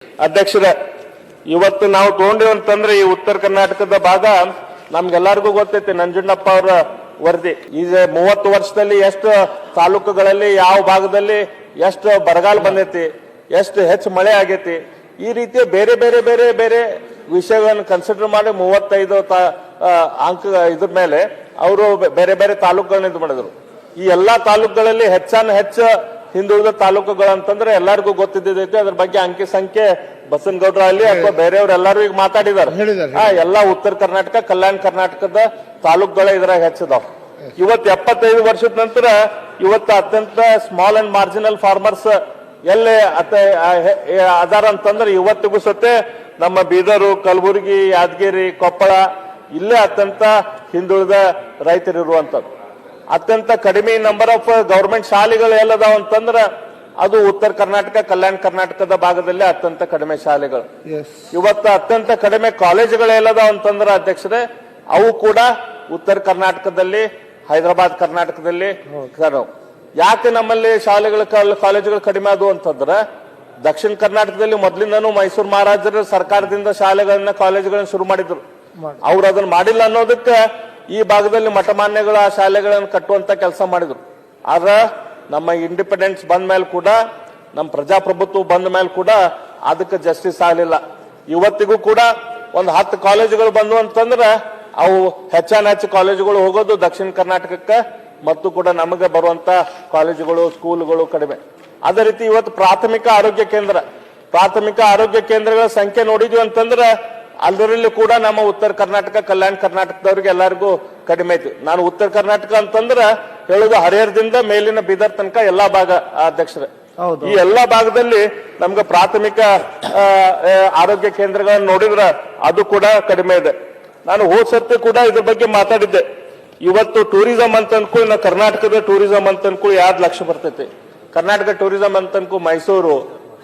ಅಧ್ಯಕ್ಷರ, ಇವತ್ತು ನಾವು ತಗೊಂಡಿವಿ ಅಂತಂದ್ರೆ ಈ ಉತ್ತರ ಕರ್ನಾಟಕದ ಭಾಗ ನಮ್ಗೆಲ್ಲರಿಗೂ ಗೊತ್ತೈತಿ. ನಂಜುಂಡಪ್ಪ ಅವರ ವರದಿ ಈಗ 30 ವರ್ಷದಲ್ಲಿ ಎಷ್ಟು ತಾಲೂಕುಗಳಲ್ಲಿ ಯಾವ ಭಾಗದಲ್ಲಿ ಎಷ್ಟು ಬರಗಾಲ ಬಂದೈತಿ, ಎಷ್ಟು ಹೆಚ್ಚು ಮಳೆ ಆಗೈತಿ, ಈ ರೀತಿಯ ಬೇರೆ ಬೇರೆ ಬೇರೆ ಬೇರೆ ವಿಷಯಗಳನ್ನು ಕನ್ಸಿಡರ್ ಮಾಡಿ 35 ಅಂಕ ಇದ್ರ ಮೇಲೆ ಅವರು ಬೇರೆ ಬೇರೆ ತಾಲೂಕುಗಳನ್ನ ಇದು ಮಾಡಿದ್ರು. ಈ ಎಲ್ಲಾ ತಾಲೂಕುಗಳಲ್ಲಿ ಹೆಚ್ಚು ಹಿಂದುಳಿದ ತಾಲೂಕುಗಳು ಅಂತಂದ್ರೆ ಎಲ್ಲರಿಗೂ ಗೊತ್ತಿದ್ದೈತಿ. ಅದ್ರ ಬಗ್ಗೆ ಅಂಕಿ ಸಂಖ್ಯೆ ಬಸನಗೌಡರು ಅಲ್ಲಿ ಅಥವಾ ಬೇರೆಯವ್ರು ಎಲ್ಲರೂ ಈಗ ಮಾತಾಡಿದಾರೆ. ಎಲ್ಲಾ ಉತ್ತರ ಕರ್ನಾಟಕ, ಕಲ್ಯಾಣ ಕರ್ನಾಟಕದ ತಾಲೂಕುಗಳ ಇದ್ರಾಗ ಹೆಚ್ಚಿದಾವ್. ಇವತ್ತು 75 ವರ್ಷದ ನಂತರ ಇವತ್ತು ಅತ್ಯಂತ ಸ್ಮಾಲ್ ಅಂಡ್ ಮಾರ್ಜಿನಲ್ ಫಾರ್ಮರ್ಸ್ ಎಲ್ಲೇ ಅದಾರ ಅಂತಂದ್ರೆ ಇವತ್ತಿಗೂ ಸತೆ ನಮ್ಮ ಬೀದರು, ಕಲಬುರಗಿ, ಯಾದಗಿರಿ, ಕೊಪ್ಪಳ ಇಲ್ಲೇ ಅತ್ಯಂತ ಹಿಂದುಳಿದ ರೈತರಿರುವಂತದ್ದು. ಅತ್ಯಂತ ಕಡಿಮೆ ನಂಬರ್ ಆಫ್ ಗವರ್ಮೆಂಟ್ ಶಾಲೆಗಳು ಎಲ್ಲದಾವ ಅಂತಂದ್ರ ಅದು ಉತ್ತರ ಕರ್ನಾಟಕ, ಕಲ್ಯಾಣ ಕರ್ನಾಟಕದ ಭಾಗದಲ್ಲಿ ಅತ್ಯಂತ ಕಡಿಮೆ ಶಾಲೆಗಳು. ಇವತ್ತು ಅತ್ಯಂತ ಕಡಿಮೆ ಕಾಲೇಜುಗಳು ಎಲ್ಲದಾವ ಅಂತಂದ್ರ ಅಧ್ಯಕ್ಷರೇ ಅವು ಕೂಡ ಉತ್ತರ ಕರ್ನಾಟಕದಲ್ಲಿ, ಹೈದರಾಬಾದ್ ಕರ್ನಾಟಕದಲ್ಲಿ. ಯಾಕೆ ನಮ್ಮಲ್ಲಿ ಶಾಲೆಗಳು ಕಾಲೇಜುಗಳು ಕಡಿಮೆ ಆದವು ಅಂತಂದ್ರ ದಕ್ಷಿಣ ಕರ್ನಾಟಕದಲ್ಲಿ ಮೊದಲಿಂದನೂ ಮೈಸೂರು ಮಹಾರಾಜರು ಸರ್ಕಾರದಿಂದ ಶಾಲೆಗಳನ್ನ ಕಾಲೇಜುಗಳನ್ನ ಶುರು ಮಾಡಿದ್ರು. ಅವ್ರು ಅದನ್ನ ಮಾಡಿಲ್ಲ ಅನ್ನೋದಕ್ಕೆ ಈ ಭಾಗದಲ್ಲಿ ಮಠಮಾನ್ಯಗಳು ಆ ಶಾಲೆಗಳನ್ನು ಕಟ್ಟುವಂತ ಕೆಲಸ ಮಾಡಿದ್ರು. ಆದ್ರ ನಮ್ಮ ಇಂಡಿಪೆಂಡೆನ್ಸ್ ಬಂದ ಮೇಲೆ ಕೂಡ, ನಮ್ಮ ಪ್ರಜಾಪ್ರಭುತ್ವ ಬಂದ ಮೇಲೆ ಕೂಡ ಅದಕ್ಕೆ ಜಸ್ಟಿಸ್ ಆಗಲಿಲ್ಲ. ಇವತ್ತಿಗೂ ಕೂಡ ಒಂದು 10 ಕಾಲೇಜುಗಳು ಬಂದು ಅಂತಂದ್ರ ಅವು ಹೆಚ್ಚು ಕಾಲೇಜುಗಳು ಹೋಗೋದು ದಕ್ಷಿಣ ಕರ್ನಾಟಕಕ್ಕೆ ಮತ್ತು ಕೂಡ ನಮಗೆ ಬರುವಂತ ಕಾಲೇಜುಗಳು, ಸ್ಕೂಲ್ಗಳು ಕಡಿಮೆ. ಅದೇ ರೀತಿ ಇವತ್ತು ಪ್ರಾಥಮಿಕ ಆರೋಗ್ಯ ಕೇಂದ್ರಗಳ ಸಂಖ್ಯೆ ನೋಡಿದ್ವಿ ಅಂತಂದ್ರೆ ಅದರಲ್ಲಿ ಕೂಡ ನಮ್ಮ ಉತ್ತರ ಕರ್ನಾಟಕ, ಕಲ್ಯಾಣ ಕರ್ನಾಟಕದವ್ರಿಗೆ ಎಲ್ಲರಿಗೂ ಕಡಿಮೆ ಐತಿ. ನಾನು ಉತ್ತರ ಕರ್ನಾಟಕ ಅಂತಂದ್ರೆ ಹೇಳುದು ಹರಿಹರದಿಂದ ಮೇಲಿನ ಬೀದರ್ ತನಕ ಎಲ್ಲಾ ಭಾಗ ಅಧ್ಯಕ್ಷರೇ. ಈ ಎಲ್ಲಾ ಭಾಗದಲ್ಲಿ ನಮ್ಗೆ ಪ್ರಾಥಮಿಕ ಆರೋಗ್ಯ ಕೇಂದ್ರಗಳನ್ನ ನೋಡಿದ್ರ ಅದು ಕೂಡ ಕಡಿಮೆ ಇದೆ. ನಾನು ಹೋದ ಸರ್ತಿ ಕೂಡ ಇದ್ರ ಬಗ್ಗೆ ಮಾತಾಡಿದ್ದೆ. ಇವತ್ತು ಟೂರಿಸಂ ಅಂತ ಅನ್ಕೋ, ಇನ್ನು ಕರ್ನಾಟಕದ ಟೂರಿಸಂ ಅಂತ ಅನ್ಕೋ 2 ಲಕ್ಷ ಬರ್ತೈತಿ. ಕರ್ನಾಟಕ ಟೂರಿಸಂ ಅಂತ ಅನ್ಕೋ ಮೈಸೂರು,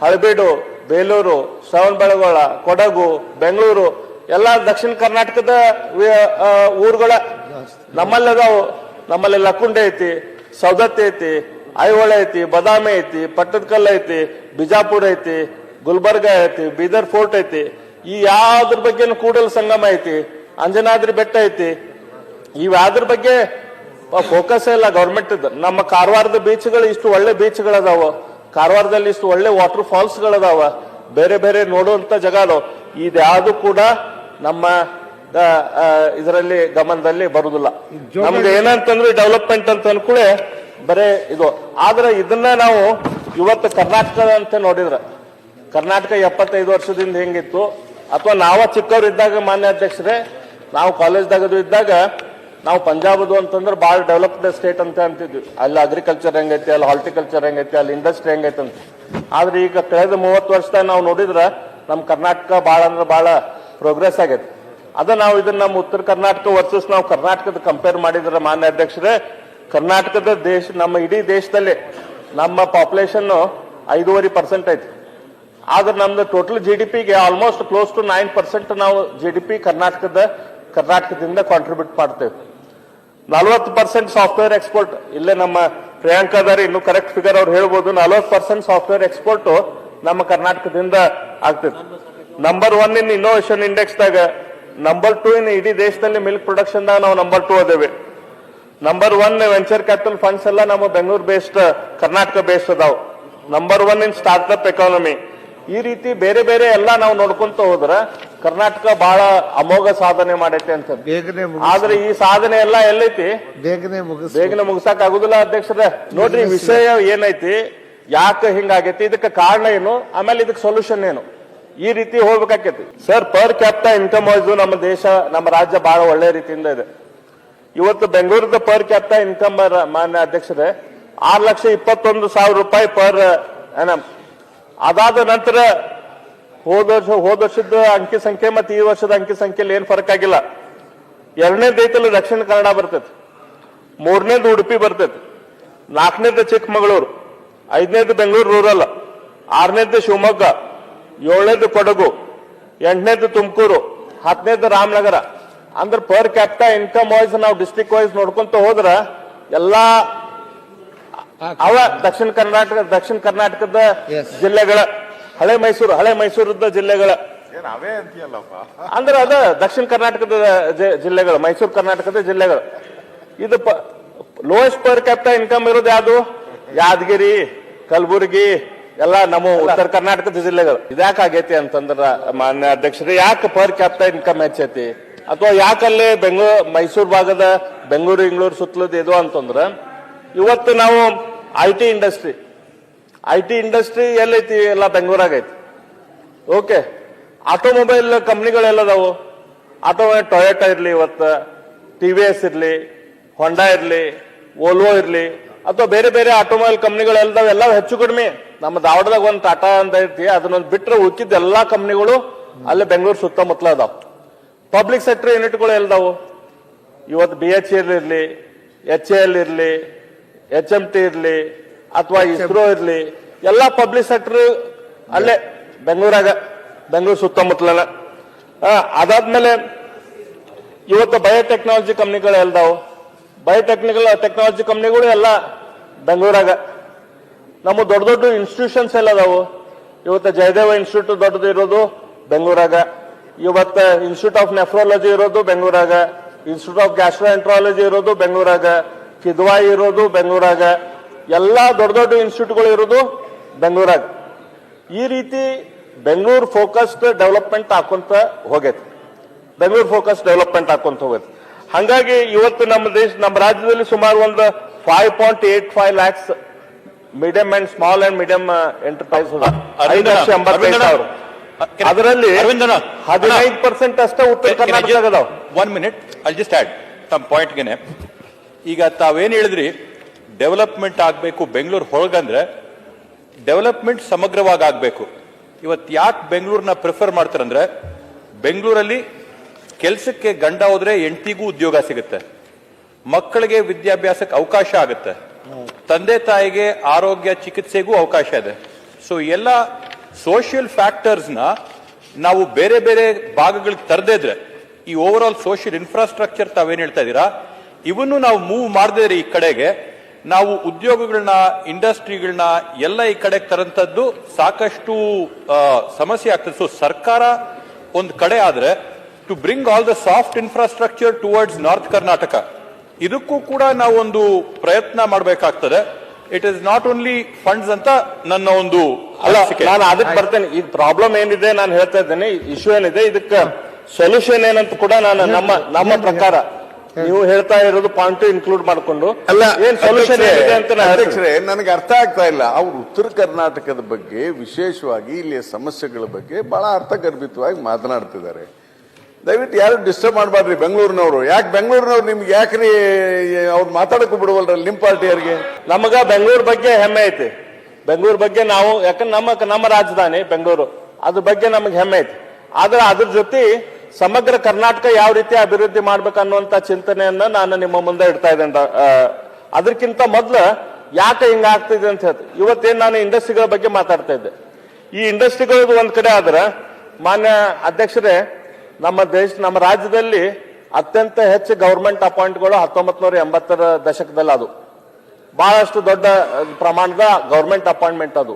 ಹಳಬೇಡು, ಬೇಲೂರು, ಶ್ರವಣಬೆಳಗೊಳ, ಕೊಡಗು, ಬೆಂಗಳೂರು ಎಲ್ಲ ದಕ್ಷಿಣ ಕರ್ನಾಟಕದ ಊರುಗಳ ನಮ್ಮಲ್ಲಿ ಅದಾವು. ನಮ್ಮಲ್ಲಿ ಲಕ್ಕುಂಡೆ ಐತಿ, ಸೌದತ್ತಿ ಐತಿ, ಐಹೊಳೆ ಐತಿ, ಬದಾಮಿ ಐತಿ, ಪಟ್ಟದಕಲ್ಲು ಐತಿ, ಬಿಜಾಪುರ ಐತಿ, ಗುಲ್ಬರ್ಗ ಐತಿ, ಬೀದರ್ ಫೋರ್ಟ್ ಐತಿ. ಈ ಯಾವ್ದ್ರ ಬಗ್ಗೆ ಕೂಡಲ ಸಂಗಮ ಐತಿ, ಅಂಜನಾದ್ರಿ ಬೆಟ್ಟ ಐತಿ. ಇವ್ಯಾದ್ರ ಬಗ್ಗೆ ಫೋಕಸ್ ಇಲ್ಲ ಗವರ್ಮೆಂಟ್. ನಮ್ಮ ಕಾರವಾರದ ಬೀಚ್ಗಳು ಇಷ್ಟು ಒಳ್ಳೆ ಬೀಚ್ಗಳದಾವ, ಕಾರವಾರದಲ್ಲಿ ಇಷ್ಟು ಒಳ್ಳೆ ವಾಟರ್ ಫಾಲ್ಸ್ ಗಳದಾವ, ಬೇರೆ ಬೇರೆ ನೋಡುವಂತ ಜಾಗ ಅದಾವ. ಇದ್ಯಾವುದು ಕೂಡ ನಮ್ಮ ಇದರಲ್ಲಿ ಗಮನದಲ್ಲಿ ಬರುದಿಲ್ಲ. ನಮ್ಗೆ ಏನಂತಂದ್ರೆ ಡೆವಲಪ್ಮೆಂಟ್ ಅಂತ ಅನ್ಕೂಳೆ ಬರೇ ಇದು. ಆದ್ರೆ ಇದನ್ನ ನಾವು ಇವತ್ತು ಕರ್ನಾಟಕ ಅಂತ ನೋಡಿದ್ರ, ಕರ್ನಾಟಕ 75 ವರ್ಷದಿಂದ ಹೆಂಗಿತ್ತು, ಅಥವಾ ನಾವ ಚಿಕ್ಕವ್ರು ಇದ್ದಾಗ, ಮಾನ್ಯ ಅಧ್ಯಕ್ಷರೇ, ನಾವು ಕಾಲೇಜ್ದಾಗ ಇದ್ದಾಗ ನಾವು ಪಂಜಾಬದು ಅಂತಂದ್ರೆ ಬಹಳ ಡೆವಲಪ್ಡ್ ಸ್ಟೇಟ್ ಅಂತ ಅಂತಿದ್ವಿ. ಅಲ್ಲಿ ಅಗ್ರಿಕಲ್ಚರ್ ಹೆಂಗೈತಿ, ಅಲ್ಲಿ ಹಾರ್ಟಿಕಲ್ಚರ್ ಹೆಂಗೈತಿ, ಅಲ್ಲಿ ಇಂಡಸ್ಟ್ರಿ ಹೆಂಗೈತಿ ಅಂತ. ಆದ್ರೆ ಈಗ ಕಳೆದ 30 ವರ್ಷದಾಗ ನಾವು ನೋಡಿದ್ರ ನಮ್ ಕರ್ನಾಟಕ ಬಹಳ ಅಂದ್ರೆ ಬಹಳ ಪ್ರೋಗ್ರೆಸ್ ಆಗೈತಿ. ನಾವು ಇದನ್ನ ನಮ್ಮ ಉತ್ತರ ಕರ್ನಾಟಕ ವರ್ಸಸ್ ನಾವು ಕರ್ನಾಟಕದ ಕಂಪೇರ್ ಮಾಡಿದ್ರೆ ಮಾನ್ಯ ಅಧ್ಯಕ್ಷರೇ, ಕರ್ನಾಟಕದ ನಮ್ಮ ಇಡೀ ದೇಶದಲ್ಲಿ ನಮ್ಮ ಪಾಪ್ಯುಲೇಷನ್ 5.5% ಐತಿ. ಆದ್ರೆ ನಮ್ದು ಟೋಟಲ್ GDPಗೆ ಆಲ್ಮೋಸ್ಟ್ ಕ್ಲೋಸ್ ಟು 9% ನಾವು GDP ಕರ್ನಾಟಕದಿಂದ ಕಾಂಟ್ರಿಬ್ಯೂಟ್ ಮಾಡ್ತೇವೆ. 40% ಸಾಫ್ಟ್ವೇರ್ ಎಕ್ಸ್ಪೋರ್ಟ್. ಇಲ್ಲೇ ನಮ್ಮ ಪ್ರಿಯಾಂಕಾದಾರಿ ಇನ್ನೂ ಕರೆಕ್ಟ್ ಫಿಗರ್ ಅವ್ರು ಹೇಳ್ಬೋದು. 40% ಸಾಫ್ಟ್ವೇರ್ ಎಕ್ಸ್ಪೋರ್ಟ್ ನಮ್ಮ ಕರ್ನಾಟಕದಿಂದ ಆಗ್ತದೆ. ನಂಬರ್ 1 ಇನ್ ಇನ್ನೋವೇಷನ್ ಇಂಡೆಕ್ಸ್ ದಾಗ, ನಂಬರ್ 2 ಇನ್ ಇಡೀ ದೇಶದಲ್ಲಿ ಮಿಲ್ಕ್ ಪ್ರೊಡಕ್ಷನ್ ದಾಗ ನಾವು ನಂಬರ್ 2 ಅದೇವೆ. ನಂಬರ್ 1 ವೆಂಚರ್ ಕ್ಯಾಪಿಟಲ್ ಫಂಡ್ಸ್ ಎಲ್ಲ ನಮ್ಮ ಬೆಂಗಳೂರು ಬೇಸ್ಡ್, ಕರ್ನಾಟಕ ಬೇಸ್ಡ್ ಅದಾವ್. Number 1 in startup economy. ಈ ರೀತಿ ಬೇರೆ ಬೇರೆ ಎಲ್ಲ ನಾವು ನೋಡ್ಕೊಂತ ಹೋದ್ರ ಕರ್ನಾಟಕ ಬಹಳ ಅಮೋಘ ಸಾಧನೆ ಮಾಡೈತೆ ಅಂತ. ಆದ್ರೆ ಈ ಸಾಧನೆ ಎಲ್ಲ ಎಲ್ಲೈತಿ, ಬೇಗನೆ ಮುಗಿಸಕ್ ಆಗುದಿಲ್ಲ ಅಧ್ಯಕ್ಷರೇ. ನೋಡ್ರಿ ವಿಷಯ ಏನೈತಿ, ಯಾಕೆ ಹಿಂಗಾಗೈತಿ, ಇದಕ್ಕೆ ಕಾರಣ ಏನು, ಆಮೇಲೆ ಇದಕ್ಕೆ ಸೊಲ್ಯೂಷನ್ ಏನು, ಈ ರೀತಿ ಹೋಗ್ಬೇಕಾಕೈತಿ. Sir, per capita income wise ನಮ್ಮ ರಾಜ್ಯ ಬಹಳ ಒಳ್ಳೆ ರೀತಿಯಿಂದ ಇದೆ. ಇವತ್ತು ಬೆಂಗಳೂರದ ಪರ್ ಕ್ಯಾಪಿಟಾ ಇನ್ಕಮ್ ಮಾನ್ಯ ಅಧ್ಯಕ್ಷರೇ 6,21,000 ರೂಪಾಯಿ ಪರ್ ಎನಮ್. ಅದಾದ ನಂತರ ಹೋದ ವರ್ಷದ ಅಂಕಿ ಸಂಖ್ಯೆ ಮತ್ತೆ ಈ ವರ್ಷದ ಅಂಕಿ ಸಂಖ್ಯೆಯಲ್ಲಿ ಏನ್ ಫರಕ್ ಆಗಿಲ್ಲ. 2ನೇದು ಐತಲ್ಲ ದಕ್ಷಿಣ ಕನ್ನಡ ಬರ್ತೈತಿ, 3ನೇದು ಉಡುಪಿ ಬರ್ತೈತಿ, 4ನೇದು ಚಿಕ್ಕಮಗಳೂರು, 5ನೇದು ಬೆಂಗಳೂರು ರೂರಲ್, 6ನೇದು ಶಿವಮೊಗ್ಗ, 7ನೇದು ಕೊಡಗು, 8ನೇದು ತುಮಕೂರು, 10ನೇದು ರಾಮನಗರ. ಅಂದ್ರೆ ಪರ್ ಕ್ಯಾಪಿಟಾ ಇನ್ಕಮ್ ವೈಸ್ ನಾವು ಡಿಸ್ಟ್ರಿಕ್ಟ್ ವೈಸ್ ನೋಡ್ಕೊಂತ ಹೋದ್ರ ಎಲ್ಲಾ ದಕ್ಷಿಣ ಕರ್ನಾಟಕದ ಜಿಲ್ಲೆಗಳ ಹಳೆ ಮೈಸೂರದ ಜಿಲ್ಲೆಗಳ ಅವೇ ಅಂತೀಯಲ್ಲಪ್ಪ ಅಂದ್ರೆ ಅದ ದಕ್ಷಿಣ ಕರ್ನಾಟಕದ ಜಿಲ್ಲೆಗಳು, ಮೈಸೂರು ಕರ್ನಾಟಕದ ಜಿಲ್ಲೆಗಳು. ಇದು ಲೋಯೆಸ್ಟ್ ಪರ್ ಕ್ಯಾಪಿಟಲ್ ಇನ್ಕಮ್ ಇರೋದು ಯಾವುದು? ಯಾದಗಿರಿ, ಕಲಬುರಗಿ ಎಲ್ಲ ನಮ್ಮ ಉತ್ತರ ಕರ್ನಾಟಕದ ಜಿಲ್ಲೆಗಳು. ಇದ್ಯಾಕಾಗೈತಿ ಅಂತಂದ್ರ ಮಾನ್ಯ ಅಧ್ಯಕ್ಷರೇ, ಯಾಕೆ ಪರ್ ಕ್ಯಾಪಿಟಲ್ ಇನ್ಕಮ್ ಹೆಚ್ಚೈತಿ ಅಥವಾ ಯಾಕಲ್ಲಿ ಮೈಸೂರು ಭಾಗದ ಬೆಂಗಳೂರು ಸುತ್ತಲದ ಇದು ಅಂತಂದ್ರ, ಇವತ್ತು ನಾವು ಐ ಟಿ ಇಂಡಸ್ಟ್ರಿ ಎಲ್ಲೈತಿ? ಎಲ್ಲ ಬೆಂಗಳೂರಾಗೈತಿ. ಓಕೆ, ಆಟೋಮೊಬೈಲ್ ಕಂಪ್ನಿಗಳೆಲ್ಲದಾವು. ಟೊಯೋಟಾ ಇರ್ಲಿ, ಇವತ್ತು TVS ಇರ್ಲಿ, ಹೊಂಡಾ ಇರ್ಲಿ, ವೋಲ್ವೋ ಇರ್ಲಿ, ಅಥವಾ ಬೇರೆ ಬೇರೆ ಆಟೋಮೊಬೈಲ್ ಕಂಪ್ನಿಗಳೆಲ್ಲದಾವ. ಎಲ್ಲ ಹೆಚ್ಚು ಕಡಿಮೆ ನಮ್ಮ ಧಾರವಾಡದಾಗ ಒಂದು ಟಾಟಾ ಅಂತ ಐತಿ, ಅದನ್ನೊಂದು ಬಿಟ್ರೆ ಉಳಿದ ಎಲ್ಲಾ ಕಂಪ್ನಿಗಳು ಅಲ್ಲಿ ಬೆಂಗಳೂರು ಸುತ್ತಮುತ್ತಲ ಅದಾವ. ಪಬ್ಲಿಕ್ ಸೆಕ್ಟರ್ ಯೂನಿಟ್ಗಳು ಎಲ್ಲದಾವು. ಇವತ್ತು BHEL ಇರ್ಲಿ, HAL ಇರ್ಲಿ, HMT ಇರ್ಲಿ, ಅಥವಾ ಇಸ್ರೋ ಇರ್ಲಿ, ಎಲ್ಲಾ ಪಬ್ಲಿಕ್ ಸೆಕ್ಟರ್ ಅಲ್ಲೇ ಬೆಂಗಳೂರು ಸುತ್ತಮುತ್ತಲ. ಅದಾದ್ಮೇಲೆ ಇವತ್ತು ಬಯೋಟೆಕ್ನಾಲಜಿ ಕಂಪ್ನಿಗಳು ಎಲ್ಲದಾವು. ಟೆಕ್ನಾಲಜಿ ಕಂಪ್ನಿಗಳು ಎಲ್ಲ ಬೆಂಗಳೂರಾಗ. ನಮ್ಮ ದೊಡ್ಡ ದೊಡ್ಡ ಇನ್ಸ್ಟಿಟ್ಯೂಷನ್ಸ್ ಎಲ್ಲ ಅದಾವು. ಇವತ್ತು ಜಯದೇವ ಇನ್ಸ್ಟಿಟ್ಯೂಟ್ ದೊಡ್ಡದು ಇರೋದು ಬೆಂಗಳೂರಾಗ. ಇವತ್ತು ಇನ್ಸ್ಟಿಟ್ಯೂಟ್ ಆಫ್ ನೆಫ್ರಾಲಜಿ ಇರೋದು ಬೆಂಗಳೂರಾಗ. ಇನ್ಸ್ಟಿಟ್ಯೂಟ್ ಆಫ್ ಗ್ಯಾಸ್ಟ್ರೋಎಂಟ್ರಾಲಜಿ ಇರೋದು ಬೆಂಗಳೂರಾಗ. ಕಿದ್ವಾಯಿ ಇರೋದು ಬೆಂಗಳೂರಾಗ. ಎಲ್ಲಾ ದೊಡ್ಡ ದೊಡ್ಡ ಇನ್ಸ್ಟಿಟ್ಯೂಟ್ಗಳು ಇರೋದು ಬೆಂಗಳೂರಾಗ. ಈ ರೀತಿ ಬೆಂಗಳೂರು ಫೋಕಸ್ಡ್ ಡೆವಲಪ್ಮೆಂಟ್ ಹಾಕೊಂತ ಹೋಗೈತಿ. ಹಾಗಾಗಿ ಇವತ್ತು ನಮ್ಮ ರಾಜ್ಯದಲ್ಲಿ ಸುಮಾರು ಒಂದು 5.85 lakhs medium and small and medium enterprise 5,85,000. ಅದರಲ್ಲಿ 15% ಅಷ್ಟೇ ಉತ್ತರ ಕರ್ನಾಟಕ ಅದಾವ. 1 minute, I'll just add some point ಗೆನೆ. ಈಗ ತಾವೇನ್ ಹೇಳಿದ್ರಿ, ಡೆವಲಪ್ಮೆಂಟ್ ಆಗ್ಬೇಕು ಬೆಂಗಳೂರು ಹೊರಗಂದ್ರೆ ಡೆವಲಪ್ಮೆಂಟ್ ಸಮಗ್ರವಾಗಿ ಆಗ್ಬೇಕು. ಇವತ್ತು ಯಾಕೆ ಬೆಂಗಳೂರನ್ನ ಪ್ರಿಫರ್ ಮಾಡ್ತಾರಂದ್ರೆ, ಬೆಂಗಳೂರಲ್ಲಿ ಕೆಲಸಕ್ಕೆ ಗಂಡ ಹೋದ್ರೆ ಹೆಂಡತಿಗೂ ಉದ್ಯೋಗ ಸಿಗುತ್ತೆ, ಮಕ್ಕಳಿಗೆ ವಿದ್ಯಾಭ್ಯಾಸಕ್ಕೆ ಅವಕಾಶ ಆಗುತ್ತೆ, ತಂದೆ ತಾಯಿಗೆ ಆರೋಗ್ಯ ಚಿಕಿತ್ಸೆಗೂ ಅವಕಾಶ ಇದೆ. ಸೊ ಎಲ್ಲ ಸೋಷಿಯಲ್ ಫ್ಯಾಕ್ಟರ್ಸ್ ನ ನಾವು ಬೇರೆ ಬೇರೆ ಭಾಗಗಳಿಗೆ ತರದೇ ಇದ್ರೆ, ಈ ಓವರ್ ಆಲ್ ಸೋಷಿಯಲ್ ಇನ್ಫ್ರಾಸ್ಟ್ರಕ್ಚರ್ ತಾವೇನ್ ಹೇಳ್ತಾ ಇದ್ದೀರಾ, ಇವನ್ನು ನಾವು ಮೂವ್ ಮಾಡದೇ ಈ ಕಡೆಗೆ, ನಾವು ಉದ್ಯೋಗಗಳನ್ನ, ಇಂಡಸ್ಟ್ರಿಗಳನ್ನ ಎಲ್ಲ ಈ ಕಡೆಗೆ ತರಂತದ್ದು ಸಾಕಷ್ಟು ಸಮಸ್ಯೆ ಆಗ್ತದೆ. ಸೊ ಸರ್ಕಾರ ಒಂದು ಕಡೆ ಆದ್ರೆ to bring all the soft infrastructure towards north Karnataka, ಇದಕ್ಕೂ ಕೂಡ ನಾವು ಒಂದು ಪ್ರಯತ್ನ ಮಾಡಬೇಕಾಗ್ತದೆ. It is not only funds ಅಂತ ನನ್ನ ಒಂದು ನಾನು ಅದಕ್ಕೆ ಬರ್ತೇನೆ. ಈಗ ಪ್ರಾಬ್ಲಮ್ ಏನಿದೆ ನಾನು ಹೇಳ್ತಾ ಇದ್ದೇನೆ, ಇಶ್ಯೂ ಏನಿದೆ, ಇದಕ್ಕೆ ಸೊಲ್ಯೂಷನ್ ಏನಂತ ಕೂಡ ನಾನು ನಮ್ಮ ಪ್ರಕಾರ ನೀವು ಹೇಳ್ತಾ ಇರೋದು ಪಾಯಿಂಟ್ ಇನ್ಕ್ಲೂಡ್ ಮಾಡಿಕೊಂಡು ಏನ್ ಸೊಲ್ಯೂಷನ್ ಏನಿದೆ ಅಂತ ಅಧ್ಯಕ್ಷರೇ ನನಗೆ ಅರ್ಥ ಆಗ್ತಾ ಇಲ್ಲ. ಅವ್ರು ಉತ್ತರ ಕರ್ನಾಟಕದ ಬಗ್ಗೆ, ವಿಶೇಷವಾಗಿ ಇಲ್ಲಿಯ ಸಮಸ್ಯೆಗಳ ಬಗ್ಗೆ ಬಹಳ ಅರ್ಥಗರ್ಭಿತವಾಗಿ ಮಾತನಾಡ್ತಿದ್ದಾರೆ. ದಯವಿಟ್ಟು ಯಾರು ಡಿಸ್ಟರ್ಬ್ ಮಾಡಬಾರ್ರಿ ಬೆಂಗಳೂರಿನವರು. ಯಾಕೆ ಬೆಂಗಳೂರಿನವ್ರು ನಿಮ್ಗೆ ಯಾಕ್ರಿ ಅವ್ರು ಮಾತಾಡಕ್ಕೂ ಬಿಡುವಲ್ರಲ್ಲ ನಿಮ್ಮ ಪಾರ್ಟಿಯವರಿಗೆ? ನಮಗ ಬೆಂಗಳೂರು ಬಗ್ಗೆ ಹೆಮ್ಮೆ ಐತಿ. ಬೆಂಗಳೂರು ಬಗ್ಗೆ ನಾವು, ಯಾಕಂದ್ರೆ ನಮ್ಮ ರಾಜಧಾನಿ ಬೆಂಗಳೂರು, ಅದ್ರ ಬಗ್ಗೆ ನಮಗೆ ಹೆಮ್ಮೆ ಐತಿ. ಆದ್ರೆ ಅದ್ರ ಜೊತೆ ಸಮಗ್ರ ಕರ್ನಾಟಕ ಯಾವ ರೀತಿ ಅಭಿವೃದ್ಧಿ ಮಾಡ್ಬೇಕನ್ನುವಂತ ಚಿಂತನೆಯನ್ನ ನಾನು ನಿಮ್ಮ ಮುಂದೆ ಇಡ್ತಾ ಇದ್ದೇನೆ. ಅದಕ್ಕಿಂತ ಮೊದ್ಲು ಯಾಕೆ ಹಿಂಗ ಆಗ್ತಿದೆ ಅಂತ ಹೇಳ್ತೀನಿ. ಇವತ್ತೇನು ನಾನು ಇಂಡಸ್ಟ್ರಿಗಳ ಬಗ್ಗೆ ಮಾತಾಡ್ತಾ ಇದ್ದೆ. ಈ ಇಂಡಸ್ಟ್ರಿಗಳು ಒಂದ್ ಕಡೆ ಆದ್ರೆ, ಮಾನ್ಯ ಅಧ್ಯಕ್ಷರೇ, ನಮ್ಮ ರಾಜ್ಯದಲ್ಲಿ ಅತ್ಯಂತ ಹೆಚ್ಚು ಗವರ್ಮೆಂಟ್ ಅಪಾಯಿಂಟ್ಗಳು 1980ರ ದಶಕದಲ್ಲಿ ಅದು ಬಹಳಷ್ಟು ದೊಡ್ಡ ಪ್ರಮಾಣದ ಗವರ್ಮೆಂಟ್ ಅಪಾಯಿಂಟ್ಮೆಂಟ್ ಅದು.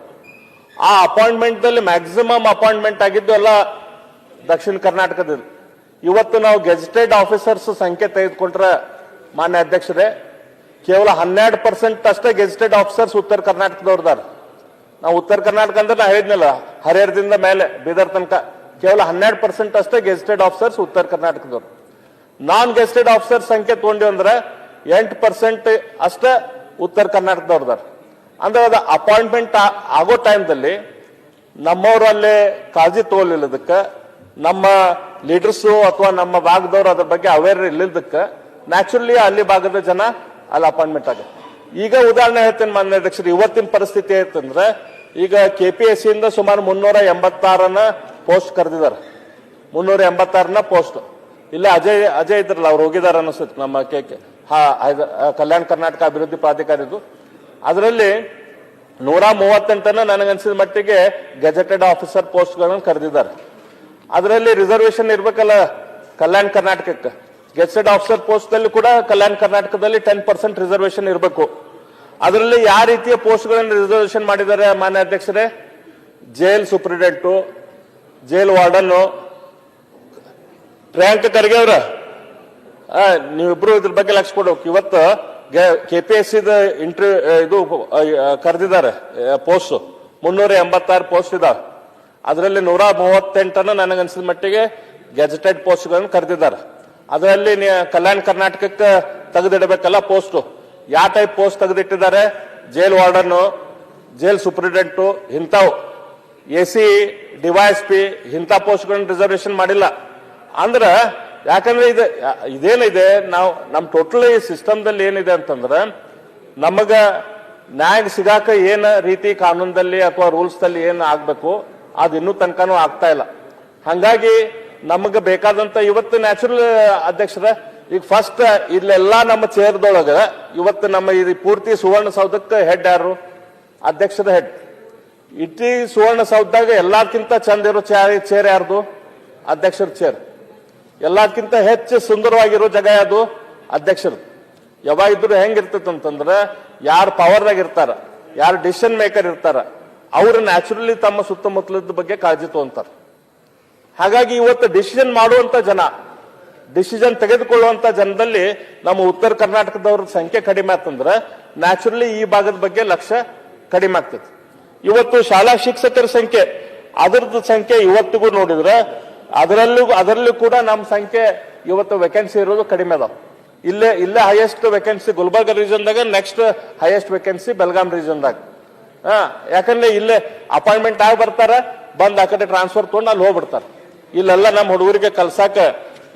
ಆ ಅಪಾಯಿಂಟ್ಮೆಂಟ್ ದಲ್ಲಿ ಮ್ಯಾಕ್ಸಿಮಮ್ ಅಪಾಯಿಂಟ್ಮೆಂಟ್ ಆಗಿದ್ದು ಎಲ್ಲ ದಕ್ಷಿಣ ಕರ್ನಾಟಕದಲ್ಲಿ. ಇವತ್ತು ನಾವು ಗೆಜೆಟೆಡ್ ಆಫೀಸರ್ಸ್ ಸಂಖ್ಯೆ ತೆಗೆದುಕೊಂಡ್ರೆ ಮಾನ್ಯ ಅಧ್ಯಕ್ಷರೇ, ಕೇವಲ 12% ಅಷ್ಟೇ ಗೆಜೆಟೆಡ್ ಆಫೀಸರ್ಸ್ ಉತ್ತರ ಕರ್ನಾಟಕದವ್ರದಾರ. ನಾವು ಉತ್ತರ ಕರ್ನಾಟಕ ಅಂದ್ರೆ ನಾ ಹೇಳಿದ್ನಲ್ಲ, ಹರಿಹರದಿಂದ ಮೇಲೆ ಬೀದರ್ ತನಕ ಕೇವಲ 12% ಅಷ್ಟೇ ಗೆಜೆಟೆಡ್ ಆಫೀಸರ್ಸ್ ಉತ್ತರ ಕರ್ನಾಟಕದವ್ರು. ನಾನ್ ಗೆಜೆಟೆಡ್ ಆಫೀಸರ್ ಸಂಖ್ಯೆ ತಗೊಂಡಿವಿ ಅಂದ್ರೆ 8% ಅಷ್ಟೇ ಉತ್ತರ ಕರ್ನಾಟಕದವ್ರದಾರ. ಅಂದ್ರೆ ಅದು ಅಪಾಯಿಂಟ್ಮೆಂಟ್ ಆಗೋ ಟೈಮ್ದಲ್ಲಿ ನಮ್ಮವರಲ್ಲೇ ಕಾಳಜಿ ತಗೊಳ್ಳಿಲ್ಲದಕ್ಕೆ, ನಮ್ಮ ಲೀಡರ್ಸು ಅಥವಾ ನಮ್ಮ ಭಾಗದವ್ರು ಅದ್ರ ಬಗ್ಗೆ ಅವೇರ್ ಇಲ್ಲದಕ್ಕೆ ನ್ಯಾಚುರಲಿ ಅಲ್ಲಿ ಭಾಗದ ಜನ ಅಲ್ಲಿ ಅಪಾಯಿಂಟ್ಮೆಂಟ್ ಆಗುತ್ತೆ. ಈಗ ಉದಾಹರಣೆ ಹೇಳ್ತೇನೆ ಮಾನ್ಯ ಅಧ್ಯಕ್ಷರು, ಇವತ್ತಿನ ಪರಿಸ್ಥಿತಿ ಐತಂದ್ರೆ, ಈಗ KPSC ಇಂದ ಸುಮಾರು 386 ಪೋಸ್ಟ್ ಕರೆದಿದ್ದಾರೆ. 386 ಪೋಸ್ಟ್. ಇಲ್ಲಿ ಅಜಯ್ ಇದ್ರಲ್ಲ, ಅವ್ರು ಹೋಗಿದ್ದಾರೆ ಅನಿಸುತ್ತೆ ನಮ್ಮ ಕಲ್ಯಾಣ ಕರ್ನಾಟಕ ಅಭಿವೃದ್ಧಿ ಪ್ರಾಧಿಕಾರದ್ದು. ಅದರಲ್ಲಿ 138 ನನಗನ್ಸಿದ ಮಟ್ಟಿಗೆ ಗೆಜೆಟೆಡ್ ಆಫೀಸರ್ ಪೋಸ್ಟ್ ಗಳನ್ನು ಕರೆದಿದ್ದಾರೆ. ಅದರಲ್ಲಿ ರಿಸರ್ವೇಶನ್ ಇರ್ಬೇಕಲ್ಲ ಕಲ್ಯಾಣ ಕರ್ನಾಟಕಕ್ಕೆ. ಗೆಜೆಟೆಡ್ ಆಫೀಸರ್ ಪೋಸ್ಟ್ ಅಲ್ಲಿ ಕೂಡ ಕಲ್ಯಾಣ ಕರ್ನಾಟಕದಲ್ಲಿ 10% ರಿಸರ್ವೇಶನ್ ಇರಬೇಕು. ಅದರಲ್ಲಿ ಯಾವ ರೀತಿಯ ಪೋಸ್ಟ್ ಗಳನ್ನು ರಿಸರ್ವೇಶನ್ ಮಾಡಿದ್ದಾರೆ ಮಾನ್ಯ ಅಧ್ಯಕ್ಷರೇ? ಜೈಲ್ ಸೂಪ್ರಿಡೆಂಟು, ಜೈಲ್ ವಾರ್ಡನ್ನು, ಪ್ರಿಯಾಂಕ ಖರ್ಗೆ ಅವ್ರ ನೀವಿಬ್ರು ಇದ್ರ ಬಗ್ಗೆ ಲಕ್ಷ ಕೊಡ್ಬೇಕು. ಇವತ್ತು KPSC ಇದು ಕರೆದಿದ್ದಾರೆ ಪೋಸ್ಟ್ 386 ಪೋಸ್ಟ್ ಇದಾವೆ. ಅದರಲ್ಲಿ 138 ನನಗನ್ಸಿದ ಮಟ್ಟಿಗೆ ಗೆಜೆಟೆಡ್ ಪೋಸ್ಟ್ಗಳನ್ನು ಕರೆದಿದ್ದಾರೆ. ಅದರಲ್ಲಿ ಕಲ್ಯಾಣ ಕರ್ನಾಟಕಕ್ಕೆ ತೆಗೆದಿಡಬೇಕಲ್ಲ ಪೋಸ್ಟ್. ಯಾವ ಟೈಪ್ ಪೋಸ್ಟ್ ತೆಗೆದಿಟ್ಟಿದ್ದಾರೆ? ಜೈಲ್ ವಾರ್ಡನ್ನು, ಜೈಲ್ ಸೂಪ್ರಿಡೆಂಟು, ಇಂಥವು AC DYSP ಇಂಥ ಪೋಸ್ಟ್ಗಳನ್ನ ರಿಸರ್ವೇಶನ್ ಮಾಡಿಲ್ಲ. ಅಂದ್ರೆ ಯಾಕಂದ್ರೆ ಇದೇನಿದೆ, ನಾವು ನಮ್ಮ ಟೋಟಲ್ ಈ ಸಿಸ್ಟಮ್ದಲ್ಲಿ ಏನಿದೆ ಅಂತಂದ್ರೆ ನಮಗ ನ್ಯಾಯ ಸಿಗಾಕ ಏನ ರೀತಿ ಕಾನೂನದಲ್ಲಿ ಅಥವಾ ರೂಲ್ಸ್ ದಲ್ಲಿ ಏನ್ ಆಗ್ಬೇಕು ಅದು ಇನ್ನೂ ತನಕನೂ ಆಗ್ತಾ ಇಲ್ಲ. ಹಂಗಾಗಿ ನಮಗ ಬೇಕಾದಂತ ಇವತ್ತು ನ್ಯಾಚುರಲ್ ಅಧ್ಯಕ್ಷರ ಈಗ ಫಸ್ಟ್ ಇಲ್ಲೆಲ್ಲ ನಮ್ಮ ಚೇರ್ದೊಳಗ ಇವತ್ತು ನಮ್ಮ ಇದು ಪೂರ್ತಿ ಸುವರ್ಣಸೌಧಕ್ಕೆ ಹೆಡ್ ಯಾರು? ಅಧ್ಯಕ್ಷರ ಹೆಡ್. ಇಡೀ ಸುವರ್ಣಸೌಧದಾಗ ಎಲ್ಲಕ್ಕಿಂತ ಚಂದ ಇರೋ ಚೇರ್ ಯಾರ್ದು? ಅಧ್ಯಕ್ಷರ ಚೇರ್. ಎಲ್ಲಕ್ಕಿಂತ ಹೆಚ್ಚು ಸುಂದರವಾಗಿರೋ ಜಾಗ ಯಾವುದು? ಅಧ್ಯಕ್ಷರು. ಯಾವಾಗ ಇದ್ರು ಹೆಂಗಿರ್ತೈತೆ ಅಂತಂದ್ರೆ ಯಾರು ಪವರ್ದಾಗ ಇರ್ತಾರ, ಯಾರು ಡಿಸಿಷನ್ ಮೇಕರ್ ಇರ್ತಾರ, ಅವರು ನ್ಯಾಚುರಲಿ ತಮ್ಮ ಸುತ್ತಮುತ್ತಲದ ಬಗ್ಗೆ ಕಾಳಜಿ ತಗೊಂತಾರೆ. ಹಾಗಾಗಿ ಇವತ್ತು ಡಿಸಿಷನ್ ಮಾಡುವಂತ ಜನ, ಡಿಸಿಷನ್ ತೆಗೆದುಕೊಳ್ಳುವಂತ ಜನದಲ್ಲಿ ನಮ್ಮ ಉತ್ತರ ಕರ್ನಾಟಕದವ್ರ ಸಂಖ್ಯೆ ಕಡಿಮೆ ಆತಂದ್ರೆ ನ್ಯಾಚುರಲಿ ಈ ಭಾಗದ ಬಗ್ಗೆ ಲಕ್ಷ್ಯ ಕಡಿಮೆ ಆಗ್ತದೆ. ಇವತ್ತು ಶಾಲಾ ಶಿಕ್ಷಕರ ಸಂಖ್ಯೆ, ಅದರದ್ದು ಸಂಖ್ಯೆ ಇವತ್ತಿಗೂ ನೋಡಿದ್ರೆ ಅದರಲ್ಲೂ ಕೂಡ ನಮ್ಮ ಸಂಖ್ಯೆ ಇವತ್ತು ವೇಕೆನ್ಸಿ ಇರೋದು ಕಡಿಮೆ ಅದಾವ. ಇಲ್ಲೇ ಹೈಯೆಸ್ಟ್ ವೇಕೆನ್ಸಿ ಗುಲ್ಬರ್ಗ ರೀಜನ್ದಾಗ, ನೆಕ್ಸ್ಟ್ ಹೈಯೆಸ್ಟ್ ವೇಕೆನ್ಸಿ ಬೆಳಗಾಂ ರೀಜನ್ದಾಗ. ಯಾಕಂದ್ರೆ ಇಲ್ಲೇ ಅಪಾಯಿಂಟ್ಮೆಂಟ್ ಆಗಿ ಬರ್ತಾರ, ಬಂದ್ ಆ ಕಡೆ ಟ್ರಾನ್ಸ್ಫರ್ ತಗೊಂಡು ಅಲ್ಲಿ ಹೋಗ್ಬಿಡ್ತಾರ. ಇಲ್ಲೆಲ್ಲ ನಮ್ಮ ಹುಡುಗರಿಗೆ ಕಲ್ಸಾಕ